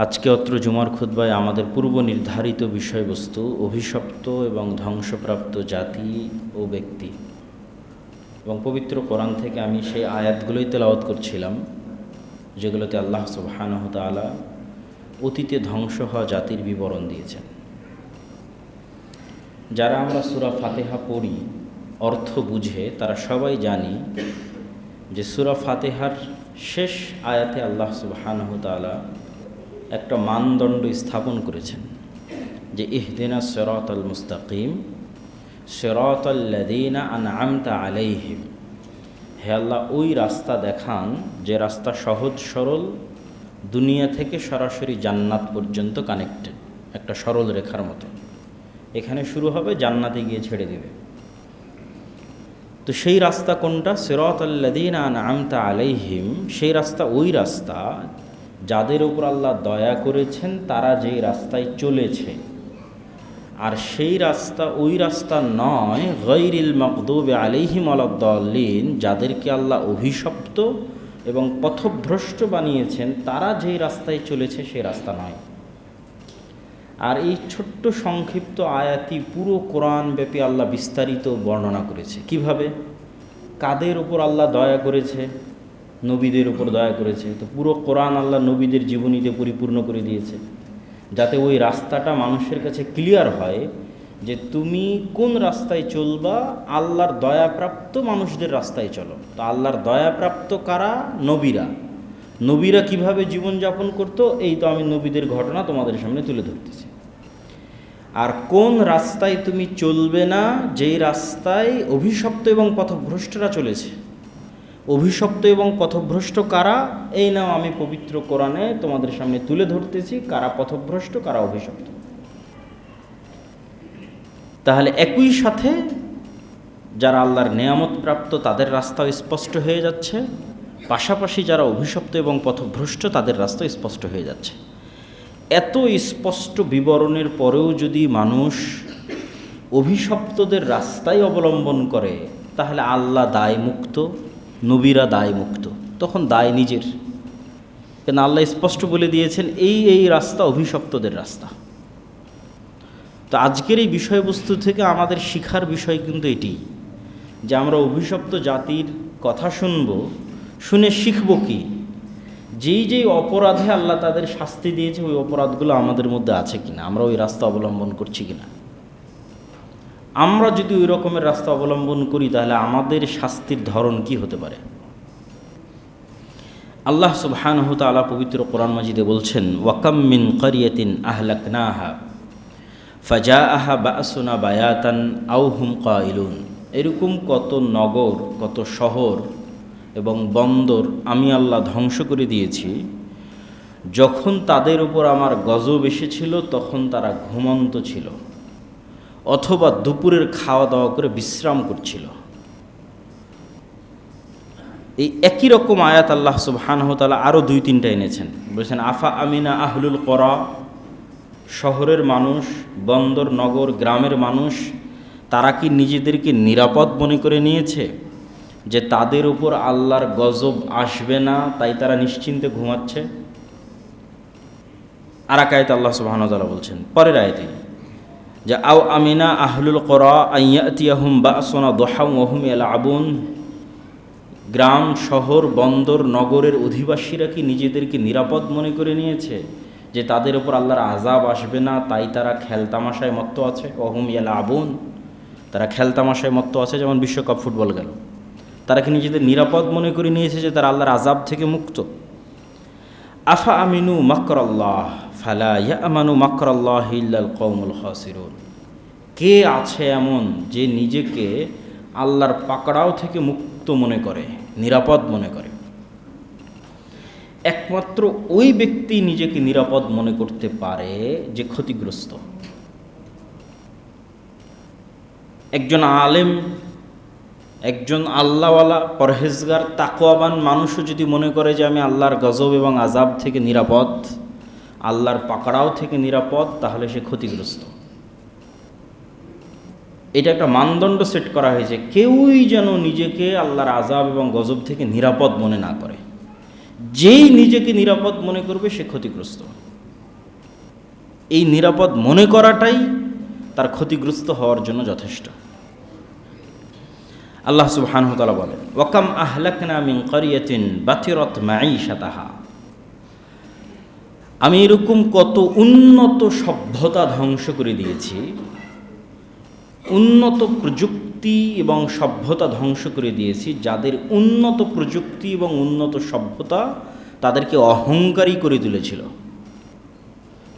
আজকে অত্র জুমার খুতবায় আমাদের পূর্ব নির্ধারিত বিষয়বস্তু অভিশপ্ত এবং ধ্বংসপ্রাপ্ত জাতি ও ব্যক্তি, এবং পবিত্র কোরআন থেকে আমি সেই আয়াতগুলোই তেলাওয়াত করছিলাম যেগুলোতে আল্লাহ সুবহানাহু ওয়া তাআলা অতীতে ধ্বংস হওয়া জাতির বিবরণ দিয়েছেন। যারা আমরা সূরা ফাতিহা পড়ি অর্থ বুঝে তারা সবাই জানি যে সূরা ফাতিহার শেষ আয়াতে আল্লাহ সুবহানাহু ওয়া তাআলা একটা মানদণ্ড স্থাপন করেছেন যে ইহদিনাস সিরাতাল মুস্তাকিম সিরাতাল লাযীনা আনআমতা আলাইহিম, হে আল্লাহ ওই রাস্তা দেখান যে রাস্তা সহজ সরল, দুনিয়া থেকে সরাসরি জান্নাত পর্যন্ত কানেক্টেড, একটা সরল রেখার মতো। এখানে শুরু হবে, জান্নাতে গিয়ে ছেড়ে দেবে। তো সেই রাস্তা কোনটা? সিরাতাল লাযীনা আনআমতা আলাইহিম, সেই রাস্তা ওই রাস্তা যাদের উপর আল্লাহ দয়া করেছেন তারা যেই রাস্তায় চলেছে। আর সেই রাস্তা ওই রাস্তা নয় গায়রিল মাগদুবি আলাইহিম ওয়ালাদ-দাল্লিন, যাদেরকে আল্লাহ অভিশপ্ত এবং পথভ্রষ্ট বানিয়েছেন তারা যেই রাস্তায় চলেছে সেই রাস্তা নয়। আর এই ছোট্ট সংক্ষিপ্ত আয়াতি পুরো কোরআন ব্যাপী আল্লাহ বিস্তারিত বর্ণনা করেছে। কিভাবে, কাদের উপর আল্লাহ দয়া করেছে? নবীদের উপর দয়া করেছে। তো পুরো কোরআন আল্লাহ নবীদের জীবনীতে পরিপূর্ণ করে দিয়েছে, যাতে ওই রাস্তাটা মানুষের কাছে ক্লিয়ার হয় যে তুমি কোন রাস্তায় চলবা। আল্লাহর দয়াপ্রাপ্ত মানুষদের রাস্তায় চলো। তো আল্লাহর দয়াপ্রাপ্ত কারা? নবীরা। নবীরা কিভাবে জীবনযাপন করতো, এই তো আমি নবীদের ঘটনা তোমাদের সামনে তুলে ধরতেছি। আর কোন রাস্তায় তুমি চলবে না, যেই রাস্তায় অভিশপ্ত এবং পথভ্রষ্টরা চলেছে। অভিশপ্ত এবং পথভ্রষ্ট কারা, এই নাও আমি পবিত্র কোরআনে তোমাদের সামনে তুলে ধরতেছি কারা পথভ্রষ্ট কারা অভিশপ্ত। তাহলে একই সাথে যারা আল্লাহর নেয়ামত প্রাপ্ত তাদের রাস্তাও স্পষ্ট হয়ে যাচ্ছে, পাশাপাশি যারা অভিশপ্ত এবং পথভ্রষ্ট তাদের রাস্তা স্পষ্ট হয়ে যাচ্ছে। এত স্পষ্ট বিবরণের পরেও যদি মানুষ অভিশপ্তদের রাস্তাই অবলম্বন করে, তাহলে আল্লাহ দায় মুক্ত, নবীরা দায় মুক্ত, তখন দায় নিজের। কেন আল্লাহ স্পষ্ট বলে দিয়েছেন এই রাস্তা অভিশপ্তদের রাস্তা। তো আজকের এই বিষয়বস্তু থেকে আমাদের শিখার বিষয় কিন্তু এটি, যে আমরা অভিশপ্ত জাতির কথা শুনব, শুনে শিখব কি? যেই অপরাধে আল্লাহ তাদের শাস্তি দিয়েছে ওই অপরাধগুলো আমাদের মধ্যে আছে কিনা, আমরা ওই রাস্তা অবলম্বন করছি কিনা। আমরা যদি ওই রকমের রাস্তা অবলম্বন করি তাহলে আমাদের শাস্তির ধরন কি হতে পারে? আল্লাহ সুবহানাহু ওয়া তাআলা পবিত্র কোরআন মাজিদে বলছেন, ওয়াকাম মিন ক্বরিয়াতিন আহলাকনাহা ফাজাআহা বা'সুনা বায়াতান আও হুম কাইলুন। এরকম কত নগর, কত শহর এবং বন্দর আমি আল্লাহ ধ্বংস করে দিয়েছি, যখন তাদের উপর আমার গজব এসেছিল তখন তারা ঘুমন্ত ছিল অথবা দুপুরের খাওয়া দাওয়া করে বিশ্রাম করছিল। এই একই রকম আয়াত আল্লাহ সুবহানাহু ওয়া তাআলা আরও 2-3টা এনেছেন। বলেছেন আফা আমিনা আহলুল করা, শহরের মানুষ, বন্দর নগর গ্রামের মানুষ, তারা কি নিজেদেরকে নিরাপদ মনে করে নিয়েছে যে তাদের উপর আল্লাহর গজব আসবে না, তাই তারা নিশ্চিন্তে ঘুমাচ্ছে? আর এক আয়াতে আল্লাহ সুবহানাহু ওয়া তাআলা বলছেন, পরের আয়াতে, যে আও আমিনা আহলুল করা আইয়াতিয়াহুম বা'সুনা দুহাও ওয়া হুম ইয়ালআবুন। গ্রাম শহর বন্দর নগরের অধিবাসীরা কি নিজেদেরকে নিরাপদ মনে করে নিয়েছে যে তাদের উপর আল্লাহর আযাব আসবে না, তাই তারা খেলতামাশায় মত্ত আছে? ওয়া হুম ইয়ালআবুন, তারা খেলতামাশায় মত্ত আছে। যেমন বিশ্বকাপ ফুটবল গেল, তারা কি নিজেদের নিরাপদ মনে করে নিয়েছে যে তারা আল্লাহর আযাব থেকে মুক্ত? আফা আমিনু মাকরাল্লাহ ফালা ইয়ামানু মাকরাল্লাহি ইল্লাল কওমুল খাসিরুন। কে আছে এমন যে নিজেকে আল্লাহর পাকড়াও থেকে মুক্ত মনে করে, নিরাপদ মনে করে? একমাত্র ওই ব্যক্তি নিজেকে নিরাপদ মনে করতে পারে যে ক্ষতিগ্রস্ত। একজন আলেম, একজন আল্লাহওয়ালা পরহেজগার তাকওয়াবান মানুষও যদি মনে করে যে আমি আল্লাহর গজব এবং আযাব থেকে নিরাপদ, আল্লাহর পাকড়াও থেকে নিরাপদ, তাহলে সে ক্ষতিগ্রস্ত। এটা একটা মানদণ্ড সেট করা হয়েছে, কেউই যেন নিজেকে আল্লাহর আযাব এবং গজব থেকে নিরাপদ মনে না করে। যেই নিজেকে নিরাপদ মনে করবে সে ক্ষতিগ্রস্ত। এই নিরাপদ মনে করাটাই তার ক্ষতিগ্রস্ত হওয়ার জন্য যথেষ্ট। আল্লাহ সুবহানাহু ওয়া তাআলা বলেন, ওয়াকাম আহলাকনা মিন ক্বরিয়াতিন বাতিরাত মাঈশাতাহা, আমি এরকম কত উন্নত সভ্যতা ধ্বংস করে দিয়েছি, উন্নত প্রযুক্তি এবং সভ্যতা ধ্বংস করে দিয়েছি, যাদের উন্নত প্রযুক্তি এবং উন্নত সভ্যতা তাদেরকে অহংকারী করে তুলেছিল।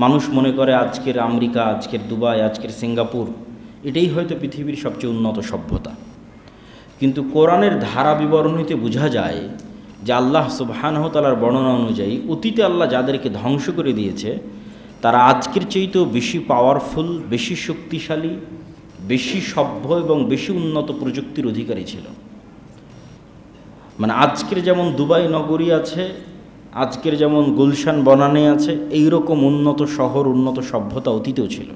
মানুষ মনে করে আজকের আমেরিকা, আজকের দুবাই, আজকের সিঙ্গাপুর এটাই হয়তো পৃথিবীর সবচেয়ে উন্নত সভ্যতা। কিন্তু কোরআনের ধারা বিবরণীতে বোঝা যায় যে আল্লাহ সুবহানাহু ওয়া তাআলার বর্ণনা অনুযায়ী অতীতে আল্লাহ যাদেরকে ধ্বংস করে দিয়েছে তারা আজকের চাইতেও বেশি পাওয়ারফুল, বেশি শক্তিশালী, বেশি সভ্য এবং বেশি উন্নত প্রযুক্তির অধিকারী ছিল। মানে আজকের যেমন দুবাই নগরী আছে, আজকের যেমন গুলশান বনানী আছে, এইরকম উন্নত শহর, উন্নত সভ্যতা অতীতেও ছিল।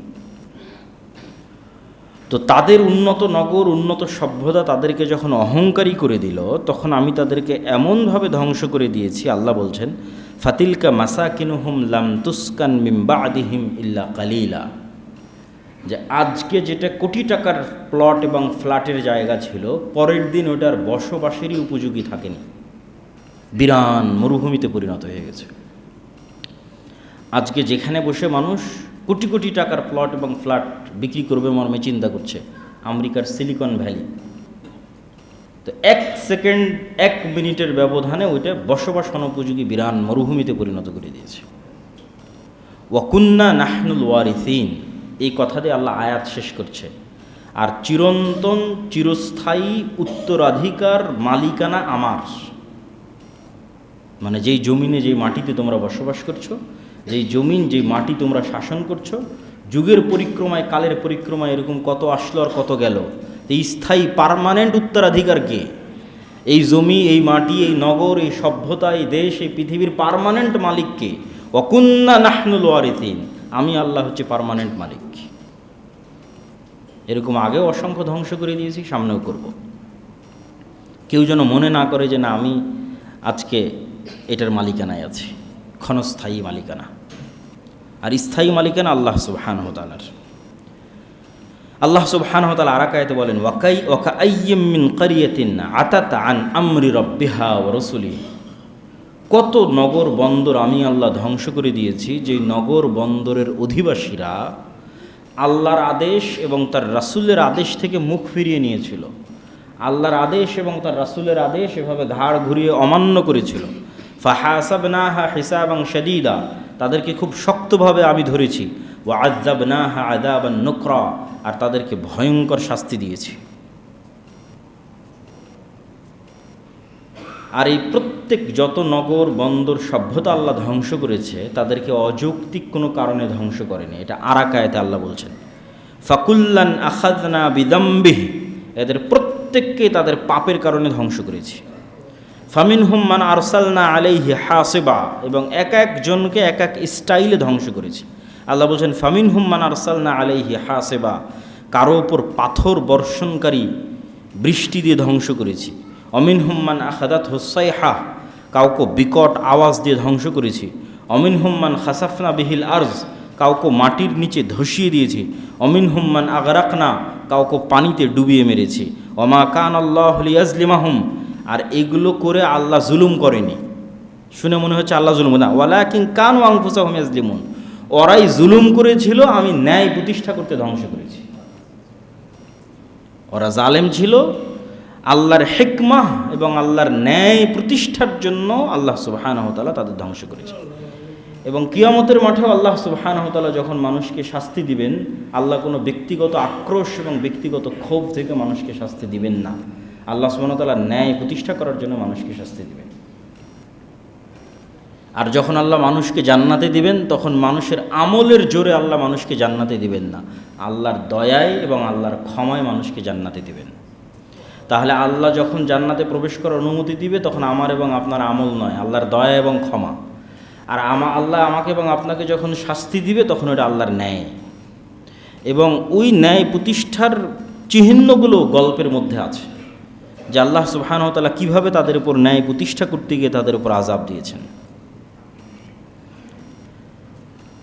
তো তাদের উন্নত নগর, উন্নত সভ্যতা তাদেরকে যখন অহংকারী করে দিল, তখন আমি তাদেরকে এমনভাবে ধ্বংস করে দিয়েছি, আল্লাহ বলছেন, ফাতিলকা মাসাকিনুহুম লাম তুসকান মিন বাদিহিম ইল্লা কালিলা, যে আজকে যেটা কোটি টাকার প্লট এবং ফ্ল্যাটের জায়গা ছিল, পরের দিন ওটার বসবাসেরই উপযোগী থাকেনি, বিরান মরুভূমিতে পরিণত হয়ে গেছে। আজকে যেখানে বসে মানুষ কোটি কোটি টাকার প্লট এবং ফ্ল্যাট বিক্রি করবে মর্মে চিন্তা করছে, আমেরিকার সিলিকন ভ্যালি, তো 1 সেকেন্ড 1 মিনিটের ব্যবধানে ওইটা বসবাস অনুপযোগী বিরান মরুভূমিতে পরিণত করে দিয়েছে। ওয়াকুন্না নাহনুল ওয়ারিসিন, এই কথা দিয়ে আল্লাহ আয়াত শেষ করছে। আর চিরন্তন চিরস্থায়ী উত্তরাধিকার মালিকানা আমার, মানে যেই জমিনে, যেই মাটিতে তোমরা বসবাস করছো, যেই জমিন, যেই মাটি তোমরা শাসন করছো, যুগের পরিক্রমায়, কালের পরিক্রমায় এরকম কত আসলো আর কত গেল, এই স্থায়ী পার্মানেন্ট উত্তরাধিকার কে? এই জমি, এই মাটি, এই নগর, এই সভ্যতা, এই দেশ, এই পৃথিবীর পার্মানেন্ট মালিক কে? ওয়াকুন্না নাহনুল ওয়ারিসিন, আমি আল্লাহ হচ্ছে পার্মানেন্ট মালিক। এরকম আগেও অসংখ্য ধ্বংস করে দিয়েছি, সামনেও করব। কেউ যেন মনে না করে যে না আমি আজকে এটার মালিকানায় আছি। ক্ষণস্থায়ী মালিকানা, আর স্থায়ী মালিকানা আল্লাহ সুবহানাহু ওয়া তাআলার। আল্লাহ সুবহানাহু ওয়া তাআলা আর এক আয়াতে বলেন, ওয়াকাআইয়্যিম মিন ক্বরিয়াতিন আতাত আন আমরি রাব্বিহা ওয়া রাসূলিহি, কত নগর বন্দর আমি আল্লাহ ধ্বংস করে দিয়েছি, যে নগর বন্দরের অধিবাসীরা আল্লাহর আদেশ এবং তার রাসূলের আদেশ থেকে মুখ ফিরিয়ে নিয়েছিল। আল্লাহর আদেশ এবং তার রাসূলের আদেশ এভাবে ঘাড় ঘুরিয়ে অমান্য করেছিল। ফাহাসাবনাহা হিসাবান শাদীদা, তাদেরকে খুব শক্তভাবে আমি ধরেছি। ওয়া আযাবনাহা আযাবান নুকরা, আর তাদেরকে ভয়ঙ্কর শাস্তি দিয়েছি। আর এই প্রত্যেক যত নগর বন্দর সভ্যতা আল্লাহ ধ্বংস করেছে, তাদেরকে অযৌক্তিক কোনো কারণে ধ্বংস করেনি। এটা আর এক আয়াতে আল্লাহ বলছেন, ফাকুল্লান আখাযনা বিযামবিহি, এদের প্রত্যেককে তাদের পাপের কারণে ধ্বংস করেছি। ফামিনহুম মান আরসালনা আলাইহি হাসিবা, এবং এক একজনকে এক এক স্টাইলে ধ্বংস করেছি। আল্লাহ বলছেন, ফামিনহুম মান আরসালনা আলাইহি হাসিবা, কারো ওপর পাথর বর্ষণকারী বৃষ্টি দিয়ে ধ্বংস করেছি। অমিনহুম মান আখাদাতহু সাইহা, কাউকে বিকট আওয়াজ দিয়ে ধ্বংস করেছি। অমিনহুম মান খাসাফনা বিহিল আরজ, কাউকে মাটির নিচে ধসিয়ে দিয়েছি। অমিনহুম মান আগরাকনা, কাউকে পানিতে ডুবিয়ে মেরেছি। ওমা কানাল্লাহু লিয়াজলিমাহুম, আর এগুলো করে আল্লাহ জুলুম করেনি। শুনে মনে হচ্ছে আল্লাহ জুলুম না, ওয়ালাকিন কানু আনফুসাহুম ইয়াজলিমুন, ওরাই জুলুম করেছিল, আমি ন্যায় প্রতিষ্ঠা করতে ধ্বংস করেছি। ওরা জালেম ছিল, আল্লাহর হিকমাহ এবং আল্লাহর ন্যায় প্রতিষ্ঠার জন্য আল্লাহ সুবহানাহু ওয়া তাআলা তাদের ধ্বংস করেছে। এবং কিয়ামতের মাঠেও আল্লাহ সুবহানাহু ওয়া তাআলা যখন মানুষকে শাস্তি দিবেন, আল্লাহ কোনো ব্যক্তিগত আক্রোশ এবং ব্যক্তিগত ক্ষোভ থেকে মানুষকে শাস্তি দিবেন না। আল্লাহ সুবহানাহু ওয়া তাআলা ন্যায় প্রতিষ্ঠা করার জন্য মানুষকে শাস্তি দিবেন। আর যখন আল্লাহ মানুষকে জান্নাতে দিবেন, তখন মানুষের আমলের জোরে আল্লাহ মানুষকে জান্নাতে দিবেন না, আল্লাহর দয়ায় এবং আল্লাহর ক্ষমায় মানুষকে জান্নাতে দিবেন। তাহলে আল্লাহ যখন জান্নাতে প্রবেশ করার অনুমতি দিবে, তখন আমার এবং আপনার আমল নয়, আল্লাহর দয়া এবং ক্ষমা। আর আল্লাহ আমাকে এবং আপনাকে যখন শাস্তি দিবে, তখন ওটা আল্লাহর ন্যায়। এবং ওই ন্যায় প্রতিষ্ঠার চিহ্নগুলো গল্পের মধ্যে আছে, যে আল্লাহ সুবহানাহু ওয়া তাআলা কীভাবে তাদের উপর ন্যায় প্রতিষ্ঠা করতে গিয়ে তাদের উপর আযাব দিয়েছেন।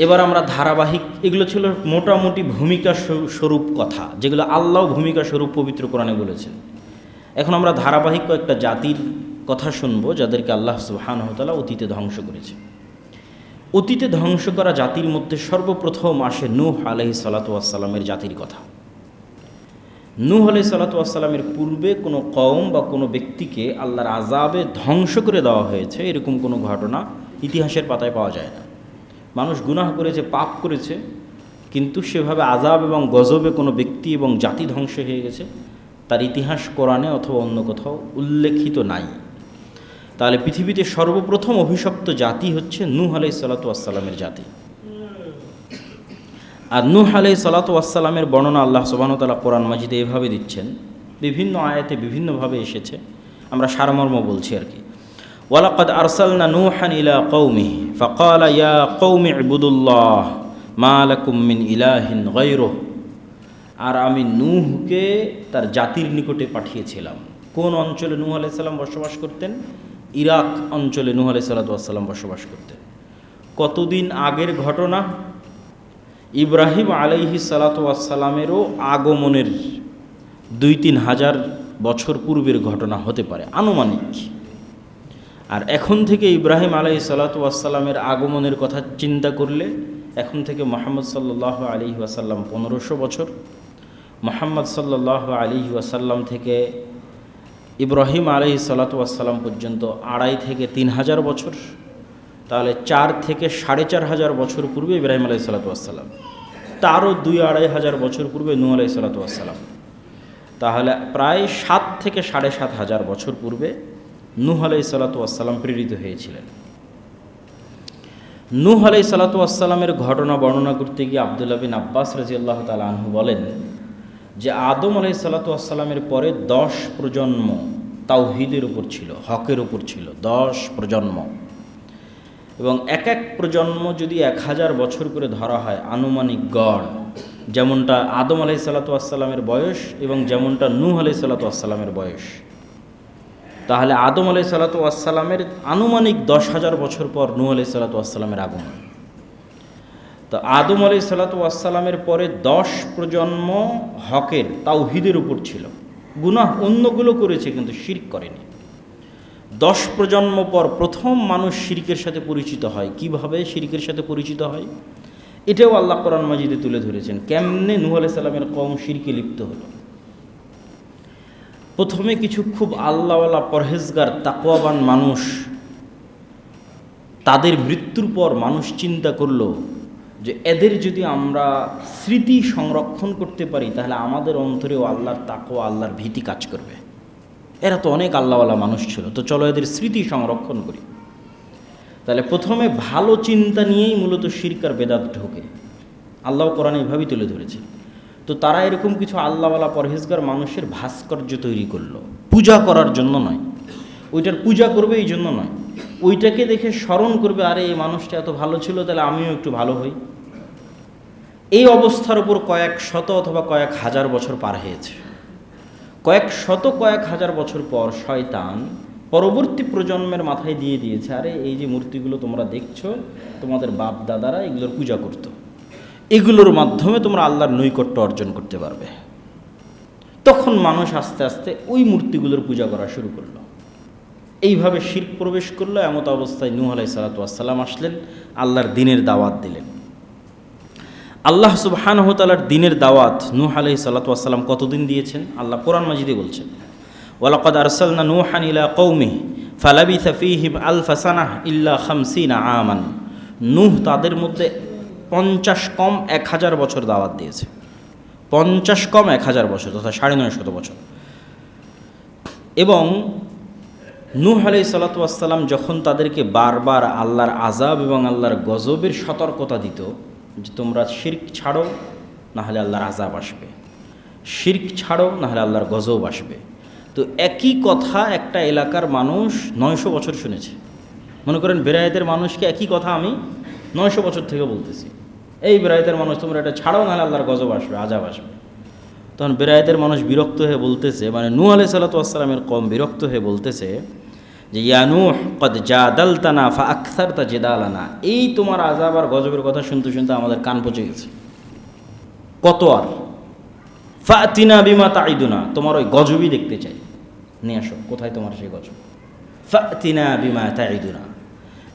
এবার আমরা ধারাবাহিক, এগুলো ছিল মোটামুটি ভূমিকা স্বরূপ কথা, যেগুলো আল্লাহ ভূমিকা স্বরূপ পবিত্র কোরআনে বলেছেন। এখন আমরা ধারাবাহিক কয়েকটা জাতির কথা শুনবো যাদেরকে আল্লাহ সুবহানাহু ওয়া তাআলা অতীতে ধ্বংস করেছে। অতীতে ধ্বংস করা জাতির মধ্যে সর্বপ্রথম আসে নূহ আলাইহিস সালাতু ওয়াস সালামের জাতির কথা। নূহ আলাইহিস সালাতু ওয়াস সালামের পূর্বে কোনো কওম বা কোনো ব্যক্তিকে আল্লাহর আযাবে ধ্বংস করে দেওয়া হয়েছে এরকম কোনো ঘটনা ইতিহাসের পাতায় পাওয়া যায় না। মানুষ গুনাহ করেছে, পাপ করেছে, কিন্তু সেভাবে আযাব এবং গজবে কোনো ব্যক্তি এবং জাতি ধ্বংস হয়ে গেছে তার ইতিহাস কোরআনে অথবা অন্য কোথাও উল্লেখিত নাই। তাহলে পৃথিবীতে সর্বপ্রথম অভিশপ্ত জাতি হচ্ছে নূহ আলাইহিস সালাতু ওয়াস সালামের জাতি। আর নূহ আলাইহিস সালাতু ওয়াস সালামের বর্ণনা আল্লাহ সুবহানাহু ওয়া তাআলা কোরআন মাজিদে এভাবে দিচ্ছেন, বিভিন্ন আয়াতে বিভিন্নভাবে এসেছে, আমরা সারমর্ম বলছি আর কি। ওয়ালাকাদ আরসালনা নূহান ইলা কওমিহি ফাকালা ইয়া কওমি ইবুদুল্লাহ মা লাকুম মিন ইলাহিন গায়রুহু। আর আমি নূহকে তার জাতির নিকটে পাঠিয়েছিলাম। কোন অঞ্চলে নূহ আলাইহিস সালাম বসবাস করতেন? ইরাক অঞ্চলে নূহ আলাইহিস সালাম বসবাস করতেন। কতদিন আগের ঘটনা? ইব্রাহিম আলাইহিস সালামেরও আগমনের 2-3 হাজার বছর পূর্বের ঘটনা হতে পারে আনুমানিক। আর এখন থেকে ইব্রাহিম আলাইহিস সালামের আগমনের কথা চিন্তা করলে এখন থেকে মুহাম্মদ সাল্লাল্লাহু আলাইহি ওয়াসাল্লাম 1500 বছর, মুহাম্মদ সাল্লাল্লাহু আলাইহি ওয়াসাল্লাম থেকে ইব্রাহিম আলাইহিস সালাম পর্যন্ত 2.5 থেকে 3 হাজার বছর, তাহলে 4 থেকে 4.5 বছর পূর্বে ইব্রাহিম আলাইহিস সালাম, তারও 2-2.5 হাজার বছর পূর্বে নূহ আলাইহিস সালাম, তাহলে প্রায় 7 থেকে 7.5 হাজার বছর পূর্বে নূহ আলাইহিস সালাম প্রেরিত হয়েছিলেন। নূহ আলাইহিস সালামের ঘটনা বর্ণনা করতে গিয়ে আব্দুল্লাহ বিন আব্বাস রাদিয়াল্লাহু তাআলা আনহু বলেন যে আদম আলাইহিস সালামের পরে 10 প্রজন্ম তাওহীদের উপর ছিল, হকের উপর ছিল, 10 প্রজন্ম। এবং এক এক প্রজন্ম যদি 1000 বছর করে ধরা হয় আনুমানিক গড়, যেমনটা আদম আলাইহিস সালামের বয়স এবং যেমনটা নূহ আলাইহিস সালামের বয়স, তাহলে আদম আলাইহিস সালামের আনুমানিক 10,000 বছর পর নূহ আলাইহিস সালামের আগমন। তো আদম আলাইহিস সালামের পরে 10 প্রজন্ম হকের তাওহীদের উপর ছিল, গুনাহ অন্যগুলো করেছে কিন্তু শিরক করেনি। 10 প্রজন্ম পর প্রথম মানুষ শিরকের সাথে পরিচিত হয়। কিভাবে শিরকের সাথে পরিচিত হয় এটাও আল্লাহ কোরআন মাজিদে তুলে ধরেছেন, কেমনে নূহ আলাইহিস সালামের কওম শিরকে লিপ্ত হলো। প্রথমে কিছু খুব আল্লাহওয়ালা পরহেজগার তাকওয়াবান মানুষ, তাদের মৃত্যুর পর মানুষ চিন্তা করলো যে এদের যদি আমরা স্মৃতি সংরক্ষণ করতে পারি তাহলে আমাদের অন্তরেও আল্লাহর তাকওয়া, আল্লাহর ভীতি কাজ করবে। এরা তো অনেক আল্লাহওয়ালা মানুষ ছিল, তো চলো এদের স্মৃতি সংরক্ষণ করি। তাহলে প্রথমে ভালো চিন্তা নিয়েই মূলত শিরক আর বেদাত ঢোকে, আল্লাহ কোরআনে এভাবেই তুলে ধরেছে। তো তারা এরকম কিছু আল্লাহওয়ালা পরহেজগার মানুষের ভাস্কর্য তৈরি করলো, পূজা করার জন্য নয়, ওইটার পূজা করবে এই জন্য নয়, ওইটাকে দেখে স্মরণ করবে আরে এই মানুষটা এত ভালো ছিল তাহলে আমিও একটু ভালো হই। এই অবস্থার উপর কয়েক শত অথবা কয়েক হাজার বছর পার হয়েছে। কয়েক শত কয়েক হাজার বছর পর শয়তান পরবর্তী প্রজন্মের মাথায় দিয়ে দিয়েছে আরে এই যে মূর্তিগুলো তোমরা দেখছো তোমাদের বাপ দাদারা এগুলোর পূজা করতো, এগুলোর মাধ্যমে তোমরা আল্লাহর নৈকট্য অর্জন করতে পারবে। তখন মানুষ আস্তে আস্তে ওই মূর্তিগুলোর পূজা করা শুরু করলো, এইভাবে শিরক প্রবেশ করলো। এমত অবস্থায় নূহ আলাইহিস সালাম আসলেন, আল্লাহর দ্বীনের দাওয়াত দিলেন। আল্লাহ সুবহানাহু ওয়া তাআলার দ্বীনের দাওয়াত নূহ আলাইহিস সালাম কতদিন দিয়েছেন আল্লাহ কোরআন মাজিদে বলছেন, ওয়ালাকাদ আরসালনা নূহান ইলা কওমিহি ফালাবিসা ফীহিম আলফা সানাহ ইল্লা 50 আমান। নূহ তাদের মধ্যে 50 কম 1000 বছর দাওয়াত দিয়েছে, 50 কম 1000 বছর তথা 950 বছর। এবং নূহ আলাইহিস সালাম যখন তাদেরকে বারবার আল্লাহর আযাব এবং আল্লাহর গজবের সতর্কতা দিত যে তোমরা শিরক ছাড়ো না হলে আল্লাহর আযাব আসবে, শিরক ছাড়ো না হলে আল্লাহর গজব আসবে। তো একই কথা একটা এলাকার মানুষ 900 বছর শুনেছে। মনে করেন বেরায়েতের মানুষকে একই কথা আমি 900 বছর থেকে বলতেছি, এই বেরায়েতের মানুষ তোমরা এটা ছাড়ো না হলে আল্লাহর গজব আসবে, আযাব আসবে। তখন বেরায়েতের মানুষ বিরক্ত হয়ে বলতেছে, মানে নূহ আলাইহিস সালামের কওম বিরক্ত হয়ে বলতেছে যে ইয়া নূহ কদ জাদালতানা ফাআকসারতা জিদালানা, এই তোমার আযাব আর গজবের কথা শুনতে শুনতে আমাদের কান পচে গেছে, কত আর। ফাতিনা বিমা তাইদুনা, তোমার ওই গজবই দেখতে চাই, নিয়ে আসো, কোথায় তোমার সেই গজব। ফাতিনা বিমা তাইদুনা,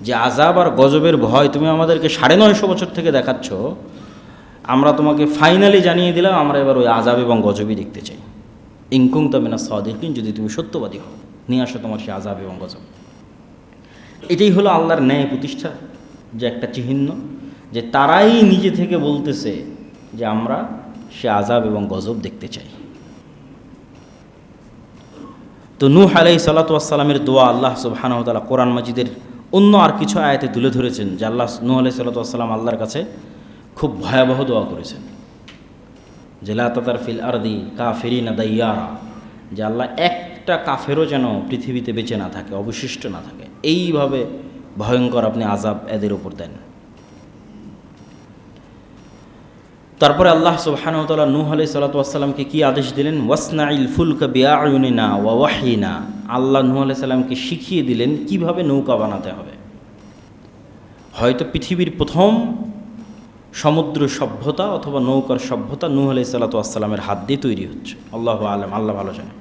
যে আযাব আর গজবের ভয় তুমি আমাদেরকে 950 বছর থেকে দেখাচ্ছ, আমরা তোমাকে ফাইনালি জানিয়ে দিলাম, আমরা এবার ওই আযাব এবং গজবই দেখতে চাই। ইন কুনতা মিনাস সাদিকিন, যদি তুমি সত্যবাদী হও, নিয়ে আসো তোমার সেই আযাব এবং গজব। এটাই হলো আল্লাহর ন্যায় প্রতিষ্ঠা যে একটা চিহ্ন, যে তারাই নিজে থেকে বলতেছে যে আমরা সে আযাব এবং গজব দেখতে চাই। তো নূহ আলাইহিস সালাতু ওয়াস সালামের দোয়া আল্লাহ সুবহানাহু ওয়া তাআলা কোরআন মাজিদের অন্য আর কিছু আয়াতে তুলে ধরেছেন, যে আল্লাহ নূহ আলাইহিস সালাতু ওয়াস সালাম আল্লাহর কাছে খুব ভয়াবহ দোয়া করেছেন, যে লা তাযার ফিল আরদি কাফিরিনা দাইয়ারা, যে আল্লাহ একটা কাফেরও যেন পৃথিবীতে বেঁচে না থাকে, অবশিষ্ট না থাকে, এইভাবে ভয়ঙ্কর আপনি আযাব এদের উপর দেন। তারপরে আল্লাহ সুবহানাহু ওয়া তাআলা নূহ আলাইহিস সালাতু ওয়াস সালামকে কি আদেশ দিলেন? ওয়াসনাইল ফুলকা বিআয়ুনিনা ওয়া ওয়াহয়িনা, আল্লাহ নূহ আলাইহিস সালামকে শিখিয়ে দিলেন কিভাবে নৌকা বানাতে হবে। হয়তো পৃথিবীর প্রথম সমুদ্র সভ্যতা অথবা নৌকার সভ্যতা নূহ আলাইহিস সালাতু ওয়াস সালামের হাত দিয়ে তৈরি হচ্ছে, আল্লাহু আ'লাম, আল্লাহ ভালো জানে।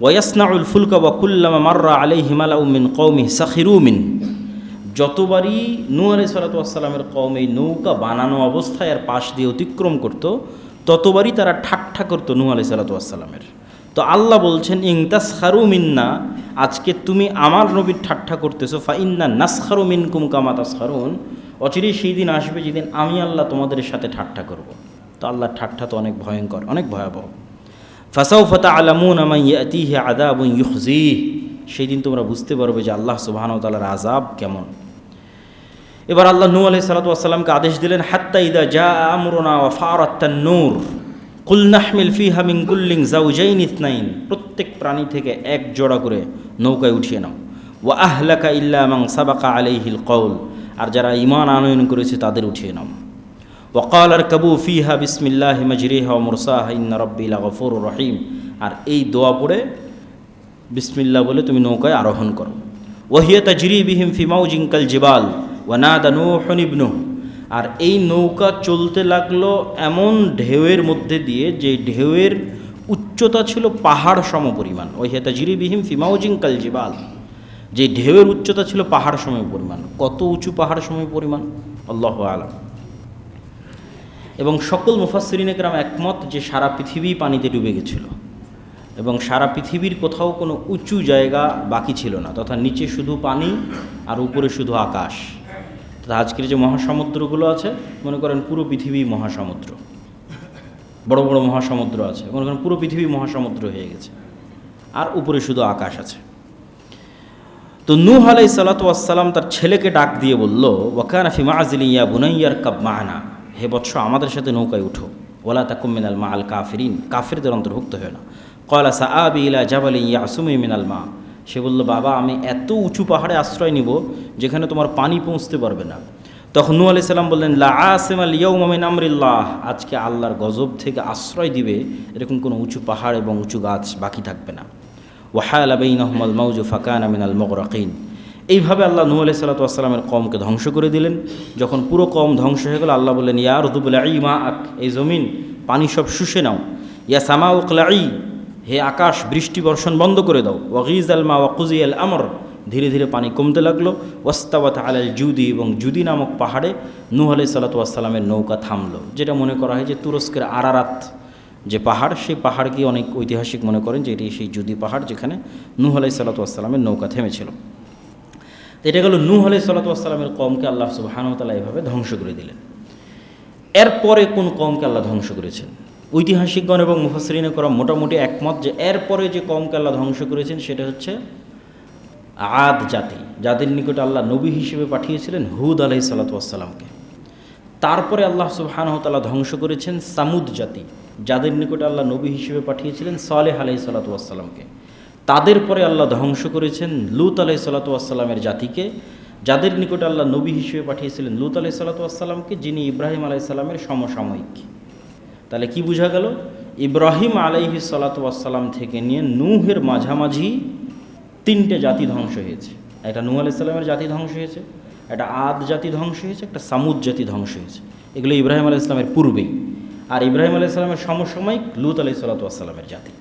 ওয়াসনাউল ফুলকা ওয়া কুল্লামা মাররা আলাইহি মালাউ মিন কওমিহি সাখিরু মিন, যতবারই নূহ আলাইহিস সালাতু ওয়াস সালামের কওম এই নৌকা বানানো অবস্থায় আর পাশ দিয়ে অতিক্রম করত, ততবারই তারা ঠাট্টা করতো নূহ আলাইহিস সালাতু ওয়াস সালামের। তো আল্লাহ বলছেন ইন তাসখারু মিন্না, আজকে তুমি আমার নবীর ঠাট্টা করতেছো, ফা ইন্না নাসখারু মিনকুম কামা তাসখারুন, অচিরেই সেই দিন আসবে যেদিন আমি আল্লাহ তোমাদের সাথে ঠাট্টা করব। তো আল্লাহর ঠাট্টা তো অনেক ভয়ঙ্কর, অনেক ভয়াবহ। ফাসাউফা তা'লামুনা মান ইয়াতিহি আযাবুন ইউখজিহি, সেই দিন তোমরা বুঝতে পারবে যে আল্লাহ সুবহানাহু ওয়া তাআলার আযাব কেমন। এবার আল্লাহ নূহ আলাইহিস সালাতু ওয়াস সালামকে আদেশ দিলেন, হাত্তা ইযা জাআ আমরুনা ওয়া ফারাত তান্নূর কুল নাহমিল ফিহা মিন কুল্লিন যাওজাইন ইসনাইন, প্রত্যেক প্রাণী থেকে এক জোড়া করে নৌকায় উঠিয়ে নাও। ওয়া আহলাকা ইল্লা মান সাবাকা আলাইহিল কওল, আর যারা ঈমান আনয়ন করেছে তাদের উঠিয়ে নাও। ওয়া ক্বাল আরকাবু ফিহা বিসমিল্লাহি মাজরিহা ওয়া মুরসাহা ইন্না রাব্বি লাগফুরুর রহিম, আর এই দোয়া পড়ে বিসমিল্লাহ বলে তুমি নৌকায় আরোহণ করো। ওয়া হিয়া তাজরি বিহিম ফি মাউজিন কাল জিবাল ওয়া নাদা নূহুন ইবনুহু, আর এই নৌকা চলতে লাগলো এমন ঢেউয়ের মধ্যে দিয়ে যে ঢেউয়ের উচ্চতা ছিল পাহাড় সমপরিমাণ। ওয়া হিয়া তাজরি বিহিম ফি মাউজিন কাল জিবাল, যে ঢেউয়ের উচ্চতা ছিল পাহাড় সম পরিমাণ। কত উঁচু পাহাড় সম পরিমাণ, আল্লাহু আ'লাম। এবং সকল মুফাসসিরিনে কেরাম একমত যে সারা পৃথিবী পানিতে ডুবে গেছিল এবং সারা পৃথিবীর কোথাও কোনো উঁচু জায়গা বাকি ছিল না, তথা নিচে শুধু পানি আর উপরে শুধু আকাশ। তথা আজকের যে মহাসমুদ্রগুলো আছে, মনে করেন পুরো পৃথিবী মহাসমুদ্র, বড় বড় মহাসমুদ্র আছে, মনে করেন পুরো পৃথিবী মহাসমুদ্র হয়ে গেছে, আর উপরে শুধু আকাশ আছে। তো নূহ আলাইহিস সালাতু ওয়াস সালাম তার ছেলেকে ডাক দিয়ে বলল, ওয়া কানা ফি মা'জিলিন ইয়া বুনাইয়া আরকাব মা'না, হে বৎস আমাদের সাথে নৌকায় উঠো। ওয়ালা তাকুম মিনাল মা'আল কাফিরিন, কাফিরদের অন্তর্ভুক্ত হয় না। ক্বালা সাআবি ইলা জাবালিন ইয়াসুমি মিনাল মা, সে বলল বাবা আমি এত উঁচু পাহাড়ে আশ্রয় নিব যেখানে তোমার পানি পৌঁছতে পারবে না। তখন নূহ আলাইহিস সালাম বললেন, লা আসিমাল ইয়াউমা মিন আমরিল্লাহ, আজকে আল্লাহর গজব থেকে আশ্রয় দিবে এরকম কোনো উঁচু পাহাড় এবং উঁচু গাছ বাকি থাকবে না। ওয়াহালা বাইনাহুমাল মাউজু ফাকানা মিনাল মুগরাকিন, এইভাবে আল্লাহ নূহ আলাইহিস সালাতু ওয়াস সালামের কওমকে ধ্বংস করে দিলেন। যখন পুরো কওম ধ্বংস হয়ে গেল, আল্লাহ বললেন, ইয়া আরদু বলঈ মাআক, এই জমিন পানি সব শুষে নাও। ইয়া সামাউ ক্লাঈ, হে আকাশ বৃষ্টি বর্ষণ বন্ধ করে দাও। ওয়াগিজাল মা ওয়াকুজিয়াল আমর, ধীরে ধীরে পানি কমতে লাগলো। ওয়াস্তাওয়াত আলাল জুদি, এবং জুদি নামক পাহাড়ে নূহ আলাইহিস সালাতু ওয়াস সালামের নৌকা থামলো, যেটা মনে করা হয় যে তুরস্কের আরারাত যে পাহাড়, সেই পাহাড়কে অনেক ঐতিহাসিক মনে করেন যে এটি সেই জুদি পাহাড় যেখানে নূহ আলাইহিস সালাতু ওয়াস সালামের নৌকা থেমেছিল। এটা গেল নূহ আলাইহিস সালাতু ওয়াস সালামের কওমকে আল্লাহ সুবহানাহু ওয়া তাআলা এভাবে ধ্বংস করে দিলেন। এরপরে কোন কওমকে আল্লাহ ধ্বংস করেছেন? ঐতিহাসিকগণ এবং মুফাসসিরিনে কেরাম মোটামুটি একমত যে এরপরে যে কওমকে আল্লাহ ধ্বংস করেছেন সেটা হচ্ছে আদ জাতি, যাদের নিকটে আল্লাহ নবী হিসেবে পাঠিয়েছিলেন হুদ আলাইহিস সালাতু ওয়াস সালামকে। তারপরে আল্লাহ সুবহানাহু ওয়া তাআলা ধ্বংস করেছেন সামুদ জাতি, যাদের নিকটে আল্লাহ নবী হিসেবে পাঠিয়েছিলেন সালেহ আলাইহিস সালাতু ওয়াস সালামকে। তাদের পরে আল্লাহ ধ্বংস করেছেন লূত আলাইহিস সালাতু ওয়াস সালামের জাতিকে, যাদের নিকটে আল্লাহ নবী হিসেবে পাঠিয়েছিলেন লূত আলাইহিস সালাতু ওয়াস সালামকে, যিনি ইব্রাহিম আলাইহিস সালামের সমসাময়িক। তাহলে কি বোঝা গেল? ইব্রাহিম আলাইহিস সালাতু ওয়াস সালাম থেকে নিয়ে নূহের মাঝামাঝি তিনটে জাতি ধ্বংস হয়েছে। একটা নূহ আলাইহিস সালামের জাতি ধ্বংস হয়েছে, একটা আদ জাতি ধ্বংস হয়েছে, একটা সামুদ জাতি ধ্বংস হয়েছে। এগুলো ইব্রাহিম আলাইহিস সালামের পূর্বেই। আর ইব্রাহিম আলাইহিস সালামের সমসাময়িক লূত আলাইহিস সালামের জাতি।